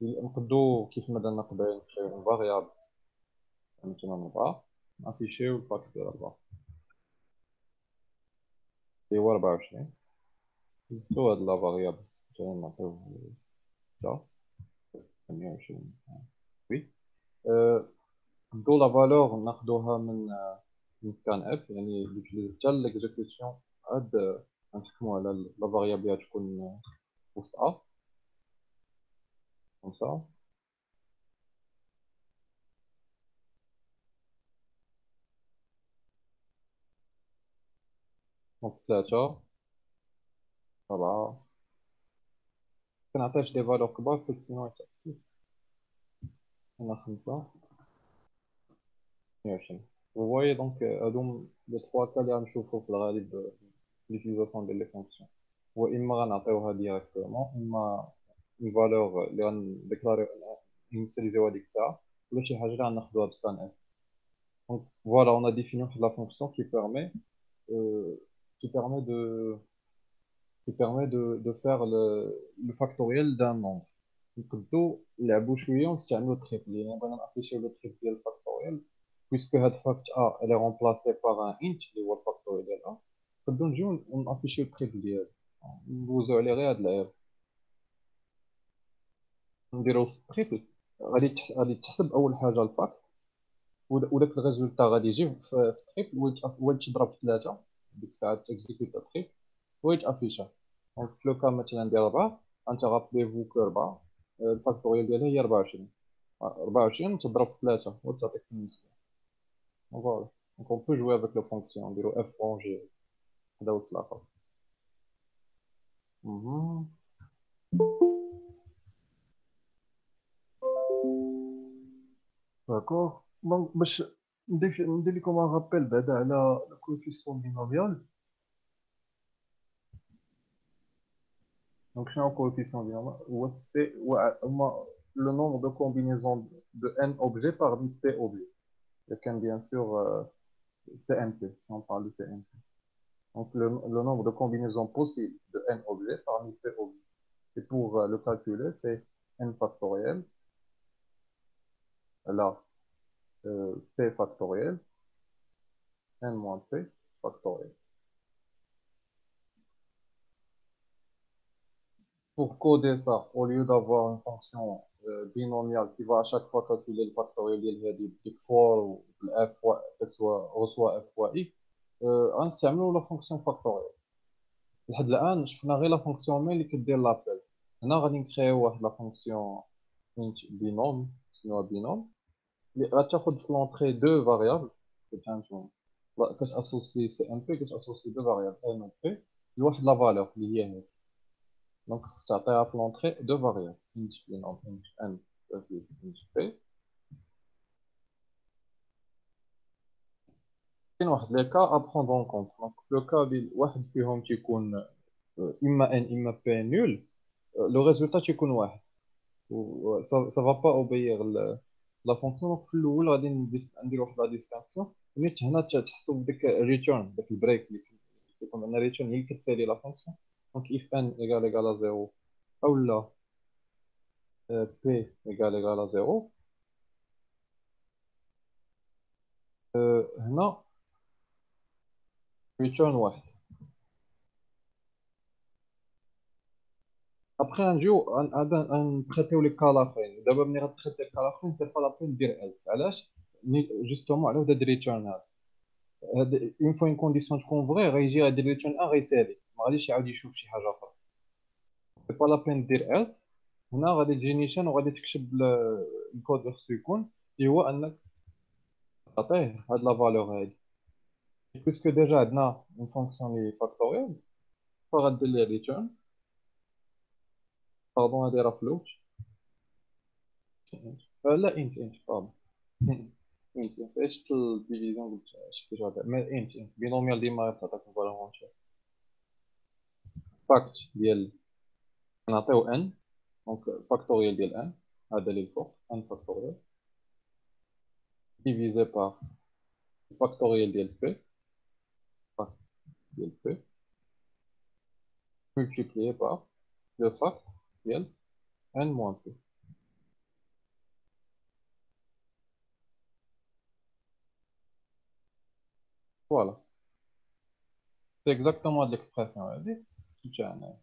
نقدو كيف ما درنا قبيل نكريو فاريابل مثلا 4 نافيشيو الفاكت ديال 4 اللي هو 24 شو هاد لا فاريابل مثلا نعطيو 6 28 وي نبدو لا فالور ناخدوها من سكان اف يعني حتى ليكزيكسيون عاد نحكمو على لا فاريابل اللي تكون وسط ا كوم سا دونك 3 4 كنعطيهش دي فالور كبار حيت سينو يتأكد هنا 5 22 vous voyez donc هادو لي 3 كا اللي غنشوفو في الغالب ليوتيليزاسيون ديال لي فونكسيون هو اما غنعطيوها ديريكتومون اما une valeur اللي غنديكلاريو نينيسياليزيو هذيك الساعه ولا شي حاجه اللي غناخدوها بسكان اف donc voilà on a défini la fonction euh, qui permet de de faire le factoriel d'un nombre نقدو نلعبو شويه ونستعملو التريبل يعني بغينا نافيشيو لو تريبل ديال الفاكتوريال puisque هاد فاكت ا elle est remplacée par un int اللي هو الفاكتوريال ديال ا نقدو نجيو ونافيشيو التريبل ديالو ندوزو عليه غير هاد العيب نديرو التريبل غادي تحسب اول حاجه الفاكت وداك الريزولتا غادي يجي في التريبل ويتضرب في 3 ديك الساعه تيكزيكوت التريبل ويتافيشا دونك في لو كان مثلا ديال 4 انت غابليفو كو 4 الفاكتوريال ديالها هي 24 24 تضرب في 3 وتعطيك النسبه فوالا دونك اون بو جوي افيك لو فونكسيون نديرو اف رونجي هذا هو الاخر داكوغ دونك باش ندير لكم ان رابيل بعدا على الكوفيسيون بينوميال دونك شنو هو الكوفيسيون بينوميال هو سي هما لو نومبر دو كومبينيزون دو ان اوبجي parmi p اوبجي et quand bien sûr CMP, si on parle de CMP. Donc le nombre de combinaisons possibles de n objets parmi p objets. Et pour le calculer, c'est n factoriel, là, p factoriel, n moins p factoriel. pour coder ça, au lieu d'avoir une fonction binomiale qui va à chaque fois calculer le factoriel ديال for ou f fois f soit reçoit f fois x, غنستعملوا la fonction factorielle. لحد الآن شفنا غير لا فونكسيون مين اللي كدير لابيل. هنا غادي نكريو واحد لا فونكسيون بينوم، سميوها بينوم، اللي غتاخد في لونطري دو فاريابل كتفهمتهم، كتاسوسي سي ام بي، كتاسوسي دو فاريابل ان و بي لواحد لا فالور اللي هي هي. دونك خصك تعطيها في لونطري دو فاريابل انت بينوم انت ان انت بي. كاين واحد لي كا ا بروندر اون كونت. دونك في لو كا ديال واحد فيهم تيكون اما ان اما بي نول، لو ريزولتا تيكون واحد. ça va pas obéir la fonction. Donc في الاول غادي ندير واحد لا ديستانسيون، نيت هنا تحسب بديك ريتيرن، داك البريك اللي كيكون عندنا ريتيرن هي اللي كتسالي لا فونكسيون. دونك if n égale 0 اولا p égale 0، هنا ريتيرن واحد. ابخي غنجيو نتريتيو لي كا لاخرين. دابا ملي غتريتي الكا لاخرين سي با لا بين دير الس. علاش؟ جوستومون على هاد الريتيرن هذا، اون فوا اون كونديسيون تكون فري غيجي غيدير ريتيرن ان غيسالي، ما غاديش يعاود يشوف شي حاجه اخرى. سي با لا بين دير الس. هنا غادي تجي نيشان وغادي تكتب الكود اللي خصو يكون، اللي هو انك تعطيه هاد لا فالور هادي. بيسكو ديجا عندنا اون فونكسيون لي فاكتوريال، فغادير ليه ريتيرن، باردون هادي راه فلوت، لا انت باردون انت عشت الديفيزيون قلت شفت هذا، ما انت بينوميال ديما تعطيك فالور فاكت ديال نعطيو ان. دونك فاكتوريال ديال ان هذا اللي الفوق ان فاكتوريال divisé par factoriel ديال p ديال p multiplié par le fact ديال n moins p. Voilà, c'est exactement de l'expression هذه. يعني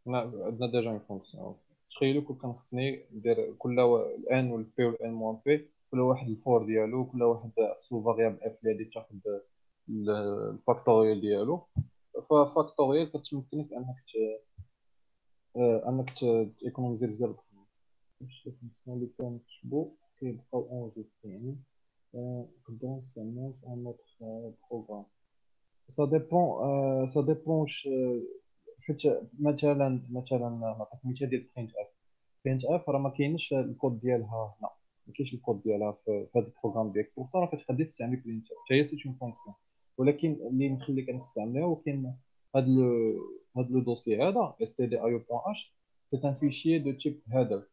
عندنا ديجا اون فونكسيون. تخيلوا كون كان خصني ندير كل الان والبي والان موان بي كل واحد الفور ديالو، كل واحد خصو فاريابل اف اللي غادي تاخد الفاكتوريال ديالو. ففاكتوريال كتمكنك انك تيكونوميزي بزاف د الخدمه. واش الفونكسيون اللي كنكتبو كيبقاو اونجستري، يعني نقدروا نستعملو في ان اوتر بروغرام. سا ديبون واش حيت مثلا نعطيك مثال ديال بينت اف راه ما كاينش الكود ديالها هنا، ما كاينش الكود ديالها في هذا البروغرام ديالك، بورتو راه كتقدر تستعمل بينت اف حتى هي سيت اون فونكسيون. ولكن اللي نخليك نستعملها وكاين هاد لو دوسي هذا stdio.h، سي ان فيشيي دو تيب هيدر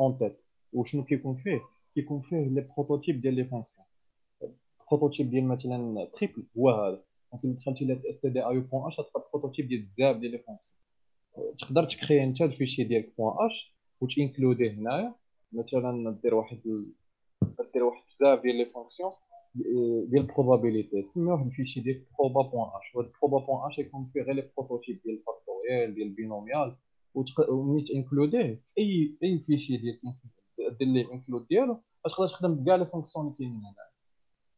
اون تيت. وشنو كيكون فيه؟ كيكون فيه لي بروتوتيب ديال لي فونكسيون. بروتوتيب ديال مثلا تريبل هو هذا. دونك الا دخلتي ل stdio.h غتلقى بروتوتيب ديال بزاف ديال لي فونكسيون. تقدر تكري انت الفيشي ديالك .h وتانكلوديه هنايا. مثلا دير واحد بزاف ديال لي فونكسيون ديال البروبابيليتي، تسمي واحد الفيشي ديال proba.h. وهاد proba.h يكون فيه غير لي بروتوتيب ديال الفاكتوريال ديال البينوميال. وملي تانكلوديه اي فيشي ديال دير ليه انكلود ديالو، غتقدر تخدم بكاع لي فونكسيون اللي كاينين هنا.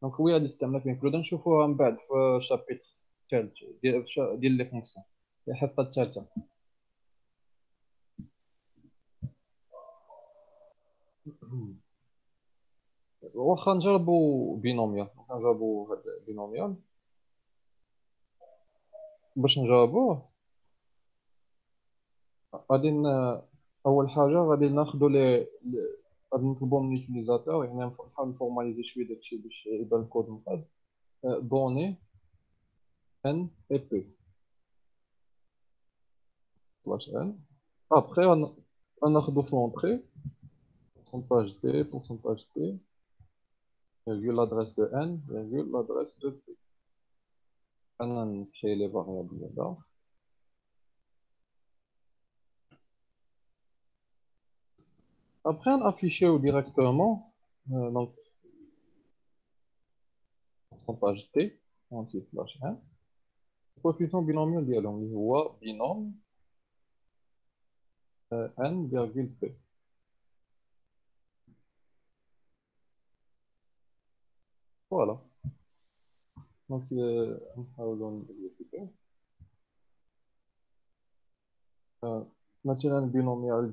دونك هو هذا استعمال في انكلود نشوفوها من بعد في شابيتر الثالث ديال لي فونكسيون، الحصه الثالثه. واخا نجربو بينوميال، واخا نجربو هاد بينوميال. باش نجربوه غادي اول حاجه غادي ناخدو غادي نطلبو من اليوتيليزاتور، يعني نحاول نفورماليزي شويه داكشي باش يبان الكود مقاد. دوني ان اي بي سلاش ان. ابخي غناخدو في لونطري pourcentage d virgule l'adresse de n virgule l'adresse de p. انا نكري لي فاريابل دابا. Après, on affiche directement donc, pourcentage t anti slash 1. Le coefficient binomial ديالهم اللي هو binôme n virgule p. Voilà. Donc, نحاولوا نexécuter. مثلا البينوميال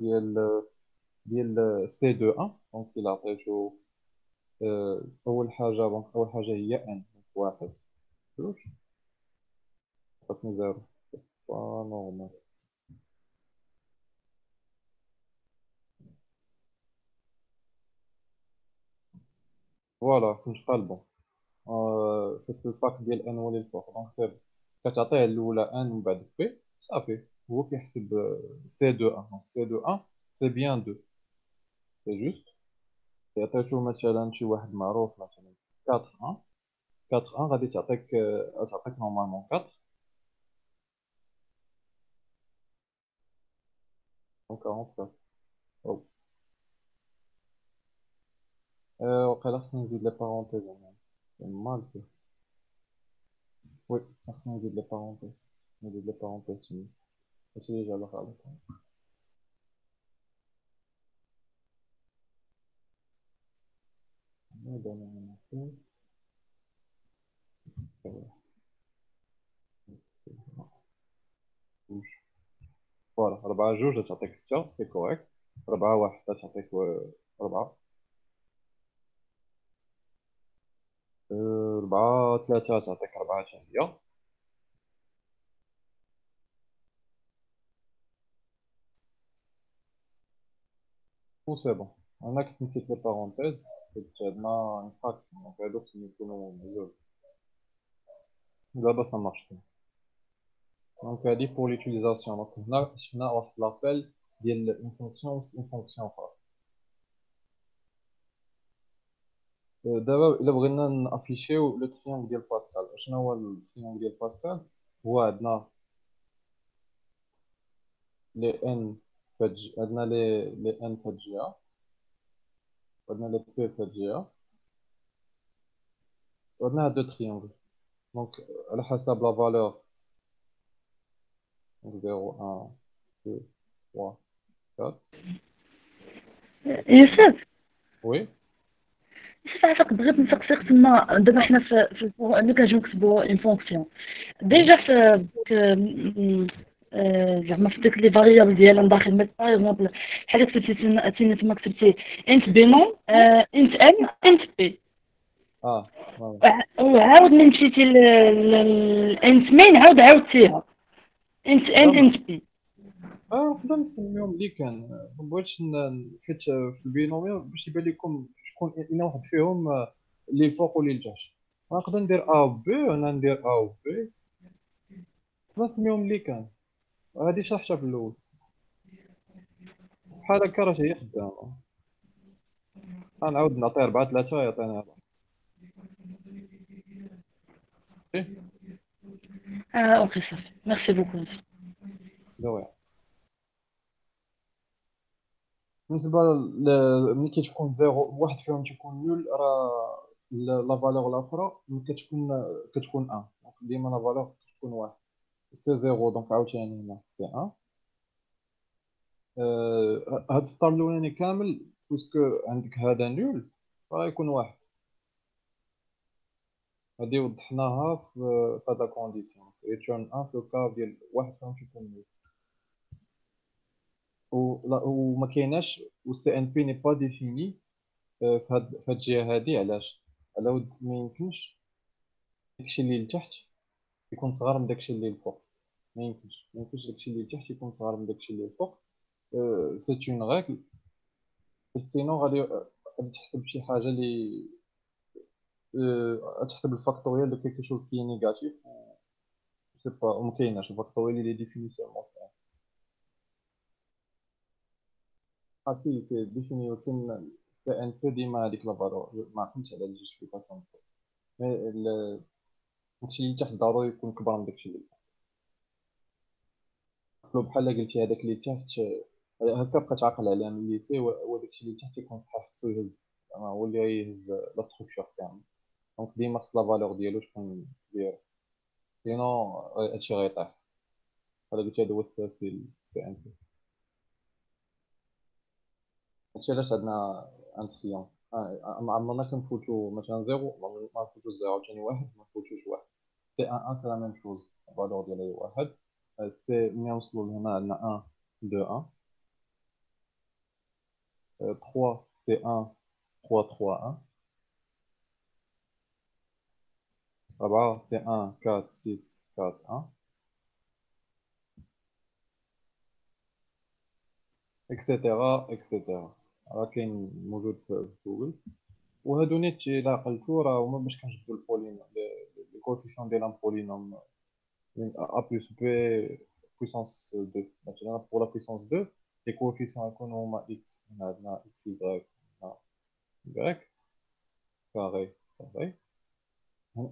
ديال سي دو 1 دونك إلا عطيتو أول حاجة دونك أول حاجة هي ان دونك واحد جوج عطاتني زيرو نورمال. فوالا كنت قالبو في الباك ديال ان ولي الفوق دونك سي بون. كتعطيه الأولى ان ومن بعد بي صافي هو كيحسب سي دو 1 دونك سي دو 1 سي بيان دو سي جوست. عطيتو مثلا شي واحد معروف مثلا 4 1 4 1 غادي تعطيك نورمالمون 4 دونك 44. أو وقيلا خصني نزيد لي بارونتيز هنا مال فيه. وي خصني نزيد لي بارونتيز نزيد لي بارونتيز فين هادشي اللي جا غلط. هذا أنا نعطيه جوج. فوالا 4 جوج تعطيك 6 سي كوريكت. 4 1 تعطيك 4. 4 3 تعطيك 4 حتى هي. و سي بون. أنا كنت نسيت لي بارونتيز كنت عندنا انفراكسيون دونك هادو خصهم يكونوا مجهول. دابا سا مارش. دونك هادي بور ليوتيليزاسيون دونك هنا شفنا واحد لابيل ديال اون فونكسيون وسط اون فونكسيون اخرى. دابا الا بغينا نافيشيو لو تريونغل ديال باسكال شنو هو التريونغل ديال باسكال؟ هو عندنا لي ان عندنا لي ان فهاد الجهه وعندنا لي بي فهاد الجهه وعندنا هاد دو تريونغل دونك على حسب لا فالور 0 1 2 3 4. يوسف، وي يوسف عافاك بغيت نسقسيك تما دابا حنا في ملي كنجيو نكتبوا اون فونكسيون ديجا في زعما في ديك لي فاريابل ديالها من داخل باغ اكزومبل بحال كتبتي تما كتبتي انت بي نون انت ان انت بي اه وعاود من مشيتي لانت مين عاودتيها انت ان لا انت بي. نقدر نسميهم اللي كان مبغيتش حيت في البينوميال باش يبان لكم شكون اين واحد فيهم اللي الفوق واللي التحت. نقدر ندير ا و بي وانا ندير ا و بي نسميهم اللي كان. هادي شرحتها في الاول بحال هكا راه هي خدامه. غنعاود نعطي 4 3 يعطيني 4. اوكي صافي ميرسي بوكو. دوي بالنسبه ملي كتكون زيرو واحد فيهم تيكون نول راه لا فالور الاخرى ملي كتكون ان دونك ديما لا فالور كتكون واحد. سي زيرو دونك عاوتاني هنا سي ان. هاد السطر الاولاني كامل بويسكو عندك هذا نول غيكون واحد. هادي وضحناها في هاد لا كونديسيون ريتيرن ان في الكا ديال واحد فيهم تيكون نول. وما كايناش و سي ان بي ني با ديفيني في هاد الجهه هادي. علاش؟ على ود ما يمكنش داكشي اللي لتحت يكون صغار من داكشي اللي الفوق. ما يمكنش داكشي اللي لتحت يكون صغار من داكشي اللي الفوق. سي اون ريغل سينو غادي تحسب شي حاجه اللي تحسب الفاكتوريال دو كيلكو شوز كي نيجاتيف سي با ما كايناش الفاكتوريال اللي ديفيني سيرمون. سي ديفيني ولكن سي ان بي ديما هذيك لا فالور ما عقلتش على الجوستيفيكاسيون. مي داكشي اللي تحت ضروري يكون كبر من داكشي اللي لو بحال قلتي هذاك اللي تحت هكا بقى تعقل عليها من الليسي هو داكشي اللي تحت يكون صحيح خصو يهز زعما هو اللي غيهز لا ستركتور كامل. دونك ديما خص لا فالور ديالو تكون كبيره سينو هادشي غيطيح. بحال قلت هذا هو الساس ديال سي ان بي. هادشي علاش عندنا ان تريونغل. ما عمرنا كنفوتو مثلا زيرو، ما نفوتو زيرو، عاوتاني واحد ما نفوتوش واحد. سي ان سي لا ميم شوز، الفالور ديالها هي واحد. سي ملي نوصلو لهنا عندنا ان دو ان. 3 سي ان 3 3 1. 4 سي ان 4 6 4 1. اكسيتيرا اكسيتيرا. راه كاين موجود في جوجل. وهادو نيت الا عقلتو راه هما باش كنجبدو البولينوم، لي كوفيسيون ديال ان بولينوم a plus b puissance 2. مثلا pour la puissance 2 les coefficients يكونوا هما x، هنا عندنا xy، هنا y كاري كاري.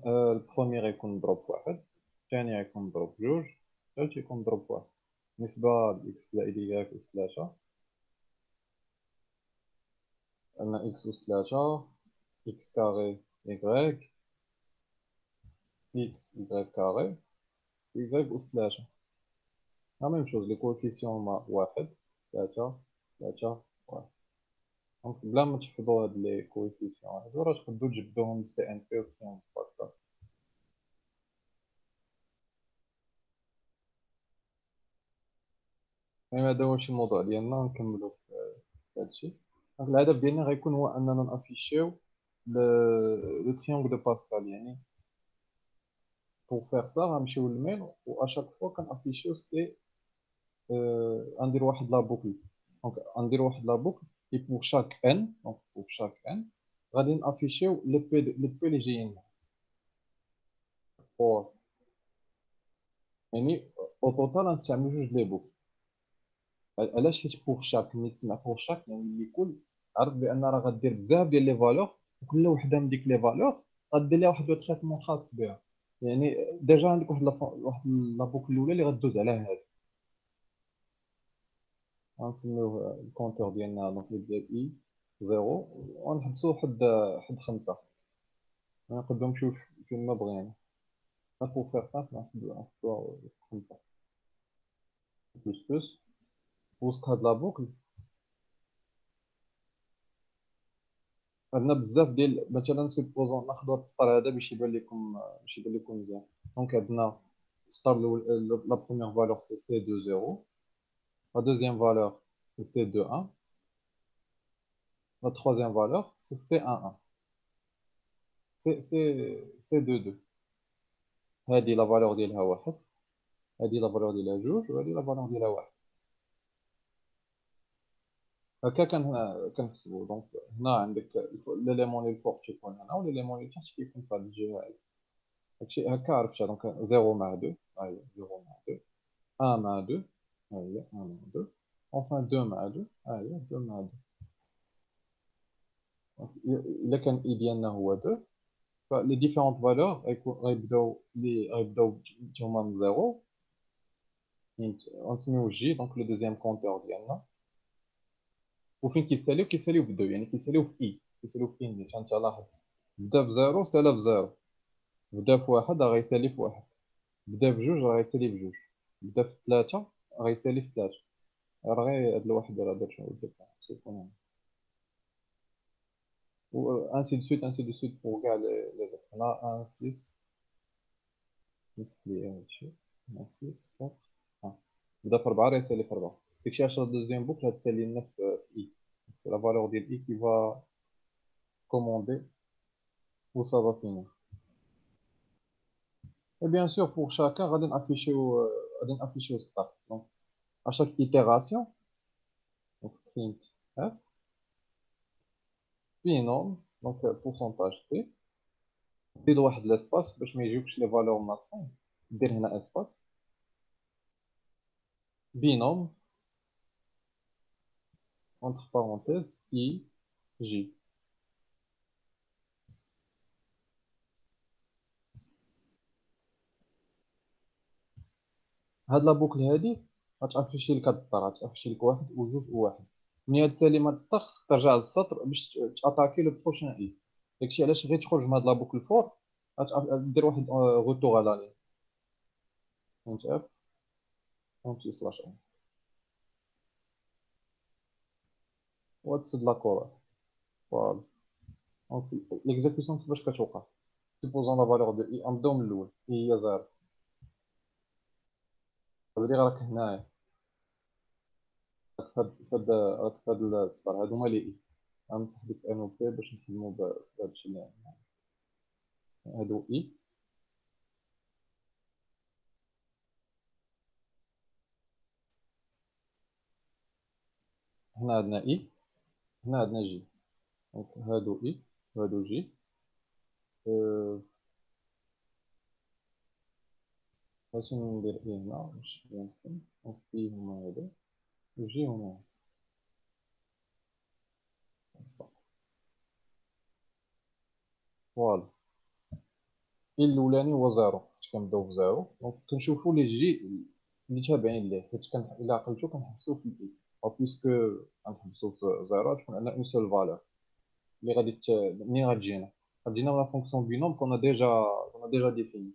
البروميير يكون مضروب في واحد، الثاني يكون مضروب في جوج، الثالث يكون مضروب في واحد. بالنسبة ل x زائد y أس 3، عندنا x أس 3 x كاري y x y كاري y أس 3. لا ميم شوز، لي كوفيسيون هما واحد 3 3 1. دونك بلا ما تحفظوا هاد لي كويفيسيون هادو راه تقدروا تجبدوهم سي ان بي و تريونغل باسكال. المهم هذا ماشي الموضوع ديالنا، نكملوا في هادشي. دونك الهدف ديالنا غيكون هو اننا نافيشيو لو تريونغل دو باسكال. يعني بور فيغ سا غنمشيو للميل و اشاك فوا كنافيشيو سي غندير واحد لا بوكل. دونك غندير واحد لا بوكل اي بور شاك ان، دونك بور شاك ان غادي نافيشيو لي بي اللي جايين فور. يعني او توتال غنستعملو جوج لي بوكل. علاش؟ حيت بوغ شاك، ملي تسمع بوغ شاك يعني لكل، عرف بان راه غدير بزاف ديال لي فالور، وكل وحده من ديك لي فالور غدير ليها واحد لو تريتمون خاص بها. يعني ديجا عندك واحد لابوك الاولى اللي غدوز على هاد. غنسميوه الكونتور ديالنا دونك ديال اي زيرو، ونحبسو حد 5. نقدروا نمشيو كيما بغينا. بوغ فيغ سامبل نحبسوها 5 بلس بلس. وسط هاد لابوكل عندنا بزاف ديال، مثلا سيبوزون ناخذ هذا السطر هذا باش يبان لكم مزيان. دونك عندنا السطر الاول، لا بروميير فالور سي سي دو زيرو، لا دوزيام فالور سي سي دو ان، لا تروازيام فالور سي سي ان ان، سي دو دو. هذه لا فالور ديالها واحد، هذه لا فالور ديالها جوج، وهذه لا فالور ديالها واحد. هكا كنحسبوا. دونك هنا عندك ليليمون اللي الفوق تيكون هنا، وليليمون اللي تحت كيكون في هذه الجهه هذه. هادشي هكا عرفتها. دونك 0 مع 2، ها هي 0 مع 2، 1 مع 2، ها هي 1 مع 2، enfin 2 مع 2، ها هي 2 مع 2. إلا كان إي ديالنا هو 2، فلي ديفيرونت فالور غيبداو هما من 0. غنسميوه جي، دونك لو دوزيام كونتور ديالنا. وفين كيساليو في 2، يعني كيساليو في إي، كيساليو في إي. نيت أنت لاحظ، بدا بزيرو سالا بزيرو، بدا في واحد راه غيسالي في واحد، بدا بجوج راه غيسالي بجوج، بدا في 3 غيسالي في 3. راه غير هاد الواحد راه دار شنو دار و ainsi de suite pour كاع لي autres. هنا 1 6 نسبي هادشي، هنا 6 4 بدا في 4 راه يسالي في 4. داكشي علاش لا دوزيام بوكل غتسالي لنا في إي. سي لا فالور ديال إي كي فا كوموندي و سا فا فينير. Et bien sûr, pour chacun, غادي نافيشيو ستار. Donc, à chaque itération, donc print f, binom, donc pourcentage t. دير واحد لاسباس باش ما يجيوكش لي فالور ناقصين. دير هنا اسباس binom entre parenthèses i j. هاد لا بوكل هادي غتافيشي لك هاد السطر، غتافيشي لك واحد وجوج وواحد. ملي تسالي هاد السطر خصك ترجع للسطر باش تاتاكي لو بروشان اي. داكشي علاش غير تخرج من هاد لا بوكل فور دير واحد روتور على لين. فهمت؟ اف فهمتي سلاش ان. وتسد لاكورات. فوالا. دونك ليكزيكسيون كيفاش كتوقع؟ سيبوزون لا فالور دو اي غنبداو من الاول، اي هي زيرو، بلي راك هنايا، راك فهاد السطر، هادو هما لي اي. غنمسح ديك ان و بي باش نخدمو بهادشي اللي عندنا. هادو اي، هنا عندنا اي، هنا عندنا جي. دونك هادو اي وهادو جي. أه، باش ندير اي هنا باش نفهم. دونك اي هما هادو وجي هما هادو. فوالا. اي الاولاني هو زيرو، حيت كنبداو بزيرو. دونك كنشوفو لي جي اللي تابعين ليه، حيت الا عقلتو كنحبسو في الاي. او بويسكو غنحبسو في زيرو تكون عندنا اون سول فالور اللي غادي منين غتجينا لا فونكسيون بينوم كنا ديجا ديفيني.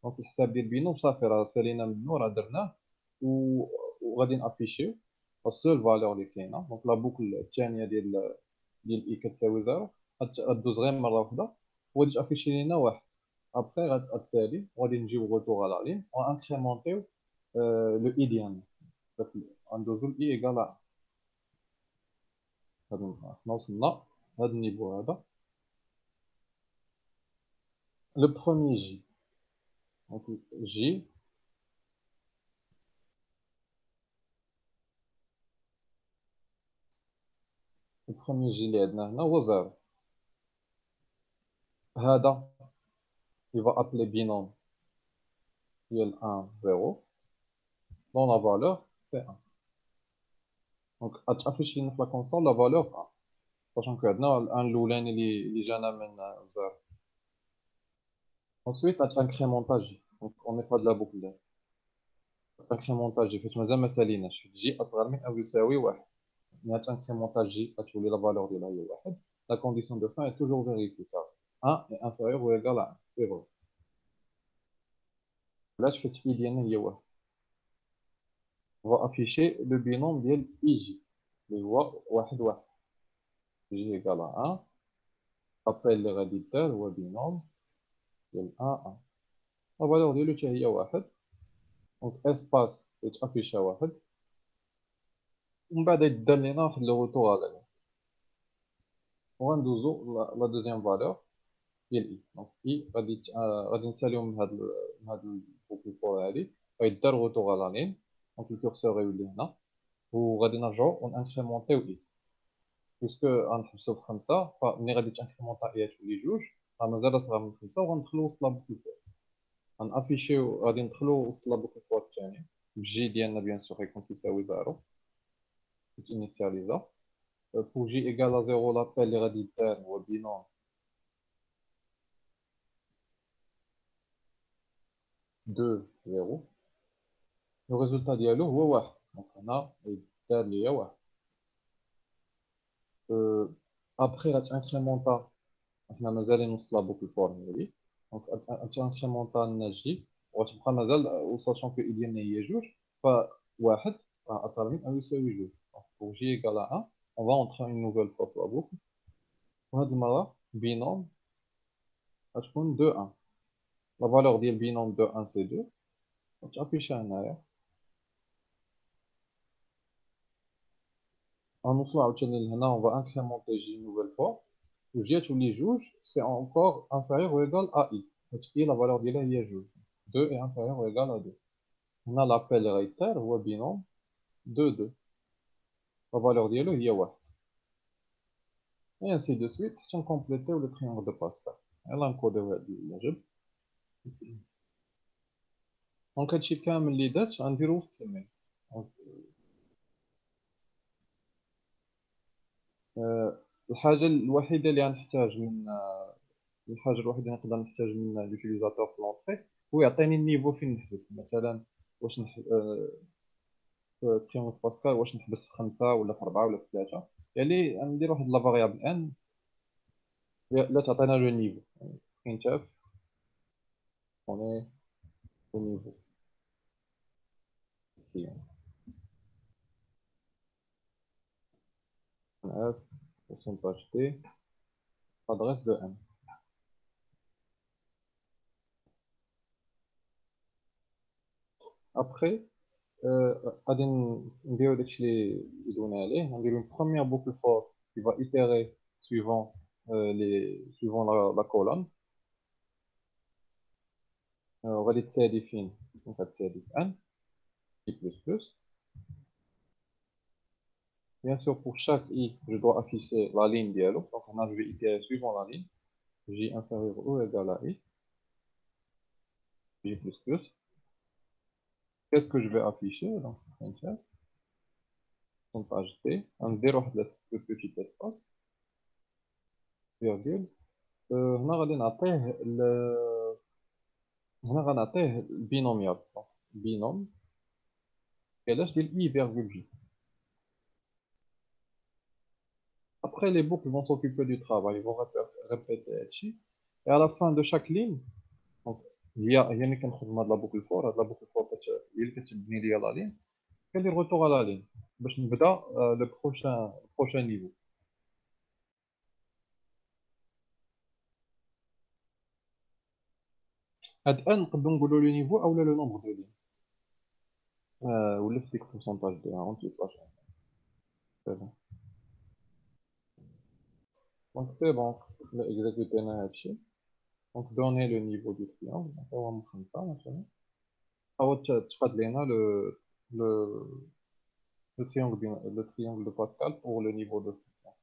دونك الحساب ديال بينوم صافي راه سالينا منو، راه درناه وغادي نافيشيو السول فالور اللي كاينه. دونك لا بوكل الثانيه ديال اي كتساوي زيرو غدوز غير مره واحده وغادي تافيشي لينا واحد. ابخي غتسالي وغادي نجيو غوتور على لا لين وانكريمونتيو لو اي ديالنا. غندوزو الاي ايكال هذا. حنا وصلنا هذا النيفو هذا. لو بروميي جي، دونك جي البروميي جي اللي عندنا هنا هو زيرو. هذا يبقى ابلي بينوم ديال 1 0 دون لا فالور سي 1. دونك غتافيشي لنا في لا كونسول لا فالور 1، ساشون كو عندنا الان الاولاني اللي جانا من زيرو. ensuite غتانكريمونتا جي. دونك اون في هاد لا بوكل انكريمونتا جي فاش مازال ما ساليناش جي اصغر من او يساوي واحد. ملي تانكريمونتا جي غتولي لا فالور ديالها هي واحد. لا كونديسيون دو فان est toujours vérifiée 1 est inférieur ou égal à 1. C'est vrai. علاش في التفي ديالنا هي واحد. on va afficher le binôme ديال اي جي اللي هو واحد واحد. جي égal à 1. après اللي غادي دار هو binôme ديال 1 1. لا فالور ديالو حتى هي واحد. دونك اسباس يتافيشا واحد ومن بعد يدار لينا في لو روتور على وغندوزو لا دوزيام فالور ديال اي. دونك اي غادي نساليو من هاد البوكل فور هادي غيدار روتور على لين. دونك الكورسور يولي هنا وغادي نرجعو ونانكريمونتيو اي بويسكو غنحبسو في 5. فملي غادي تانكريمونتا اي تولي جوج راه مازال اصغر من 5 وغندخلو وسط لا بوكل فور. غنافيشيو غادي ندخلو وسط لا بوكل فور الثاني الجي ديالنا بيان سور يكون كيساوي زيرو تينيسياليزا. pour j égale à 0 l'appel اللي غادي يدار هو بينوم 2 0. لو ريزولتا ديالو هو واحد. دونك هنا يدار ليا واحد. ابخي غتانكريمونتا حنا مازالين وسط لا بوكل فور هادي. دونك غتانكريمونتا لنا جي وغتبقى مازال وساشون كو اي ديالنا هي جوج فواحد راه اصغر من او يساوي جوج. دونك pour j égale à 1 on va entrer une nouvelle fois في لا بوكل وهاد المره بينوم غتكون 2 1. لا فالور ديال بينوم 2 1 سي 2 وتافيشا هنايا. غنوصلو عاوتاني لهنا on va incrémenter j une nouvelle fois و j تولي جوج سي encore inférieur ou égal à i حيت i لا فالور ديالها هي جوج. 2 est inférieur ou égal à 2. هنا لابيل اللي غيطير هو بينوم 2 2 لا فالور ديالو هي واحد. et ainsi de suite حتى نكومبليتيو لو تريونغل دو باسكال. يلا نكوديو هاد الجبر. دونك هادشي كامل اللي درت غنديرو في الميل. الحاجه الوحيده اللي غنحتاج من الحاجه الوحيده اللي نقدر نحتاج من لوتيليزاتور في لونطري هو يعطيني النيفو فين نحبس. مثلا واش في تريونغل باسكال واش نحبس في 5 ولا في 4 ولا في 3. يعني ندير واحد لا فاريابل ان لا تعطينا لو نيفو فين تاف اوني au niveau client. F, pourcentage T, adresse de M. Après, غادي نديرو داكشي اللي دوينا عليه. نديرو une première boucle for qui va itérer suivant la colonne. غادي تسالي فين؟ دونك غتسالي في n i plus plus. Bien sûr, pour chaque i, je dois afficher la ligne dialogue. Donc, on a, je vais itérer suivant la ligne. J inférieur ou égal à i. J plus plus. Qu'est-ce que je vais afficher? Donc, pourcentage t. On déroule le petit espace. Virgule. هنا غادي نعطيه هنا غنعطيه البينوميال. بينوم كلاش ديال i virgule j. Après, les boucles vont s'occuper du travail. Ils vont répéter هادشي. Et à la fin de chaque ligne, donc هي ملي كنخدم هاد لا بوكل فور، هاد لا بوكل فور هي اللي كتبني ليا لا لين، كندير روتور على لا لين باش نبدا لو بروشان نيفو. هاد ان نقدروا نقولوا لو نيفو اولا لو نومبر دو لين، ولا في ديك البورسونتاج ديالها اونتي سلاش. سي بون. دونك سي بون اكزيكوتينا هادشي. دونك دوني لو نيفو دو تريونغل، هو من 5 مثلا. هو تفاد لينا le le triangle de Pascal pour le niveau de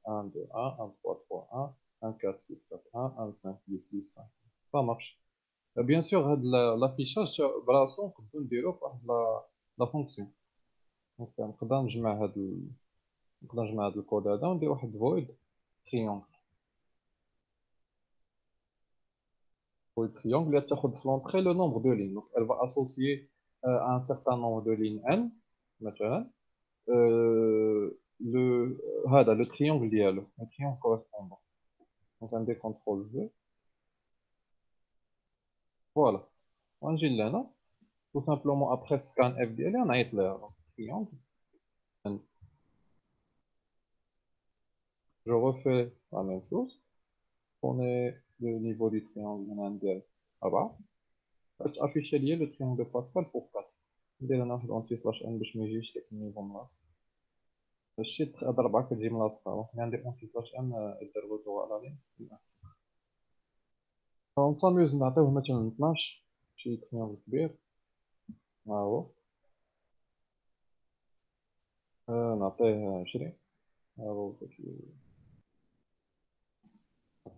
1, 2, 1, 1, 3, 3, 1, 1, 4, 6, 4, 1, 1, 5, 10, 10, 5. Ça marche. Bien sûr, l'affichage, on peut نديرو par la fonction. Donc, نقدر نجمع هاد الكود هذا وندير واحد void triangle. Void triangle اللي تاخد في l'entrée le nombre de lignes. Donc, elle va associer un certain nombre de lignes n, مثلا. Le triangle ديالو, le triangle correspondant. Donc, un des contrôle V. Voilà. ونجي لهنا tout simplement après scan F ديالي نعيط لها triangle. Je refais la même chose. On est le niveau du triangle ندير 4. afficher ليا le triangle de Pascal pour 4. ندير هنا واحد اونتي سلاش ان باش ما يجيش داك النيفو ملاصق. هادشي هاد 4 كتجي ملاصقه. ندير اونتي سلاش ان دير روتور على لين الاحسن. ونتاميوز نعطيوه مثلا 12 شي تريونغل كبير. ها هو. نعطيه 20. ها هو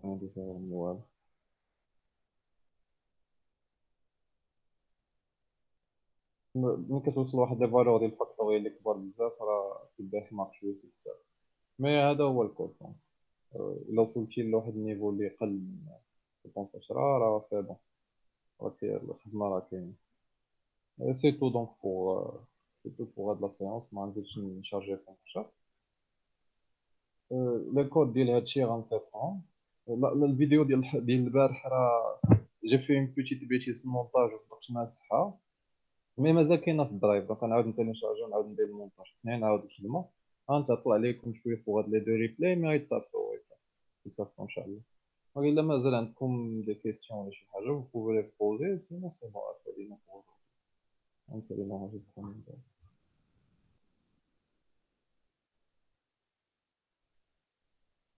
عندي فيها الموال. ملي كتوصل لواحد لي فالور ديال الفاكتوريال اللي كبار بزاف راه كيبدا يحماق شويه في الحساب. مي هذا هو الكود. الا وصلتي لواحد النيفو اللي قل من 10 راه سي بون، راك الخدمه راه كاينه. سي تو دونك بور هاد لا سيونس. ما نزيدش نشارجي فيكم اكثر. لو كود ديال هادشي غنسيبهم. الفيديو ديال البارح راه جي في اون بيتيت بيتيس المونتاج وصدقت ناسحها، مي مازال كاينه في الدرايف. دونك غنعاود نتيليشارجي ونعاود ندير المونتاج. خصني نعاود الخدمه. غنطلع لكم شويه فوق هاد لي دو ريبلاي، مي غيتصافوا ان شاء الله. وإلا مازال عندكم دي كيسيون ولا شي حاجه vous pouvez les poser, sinon c'est bon. سالينا جوست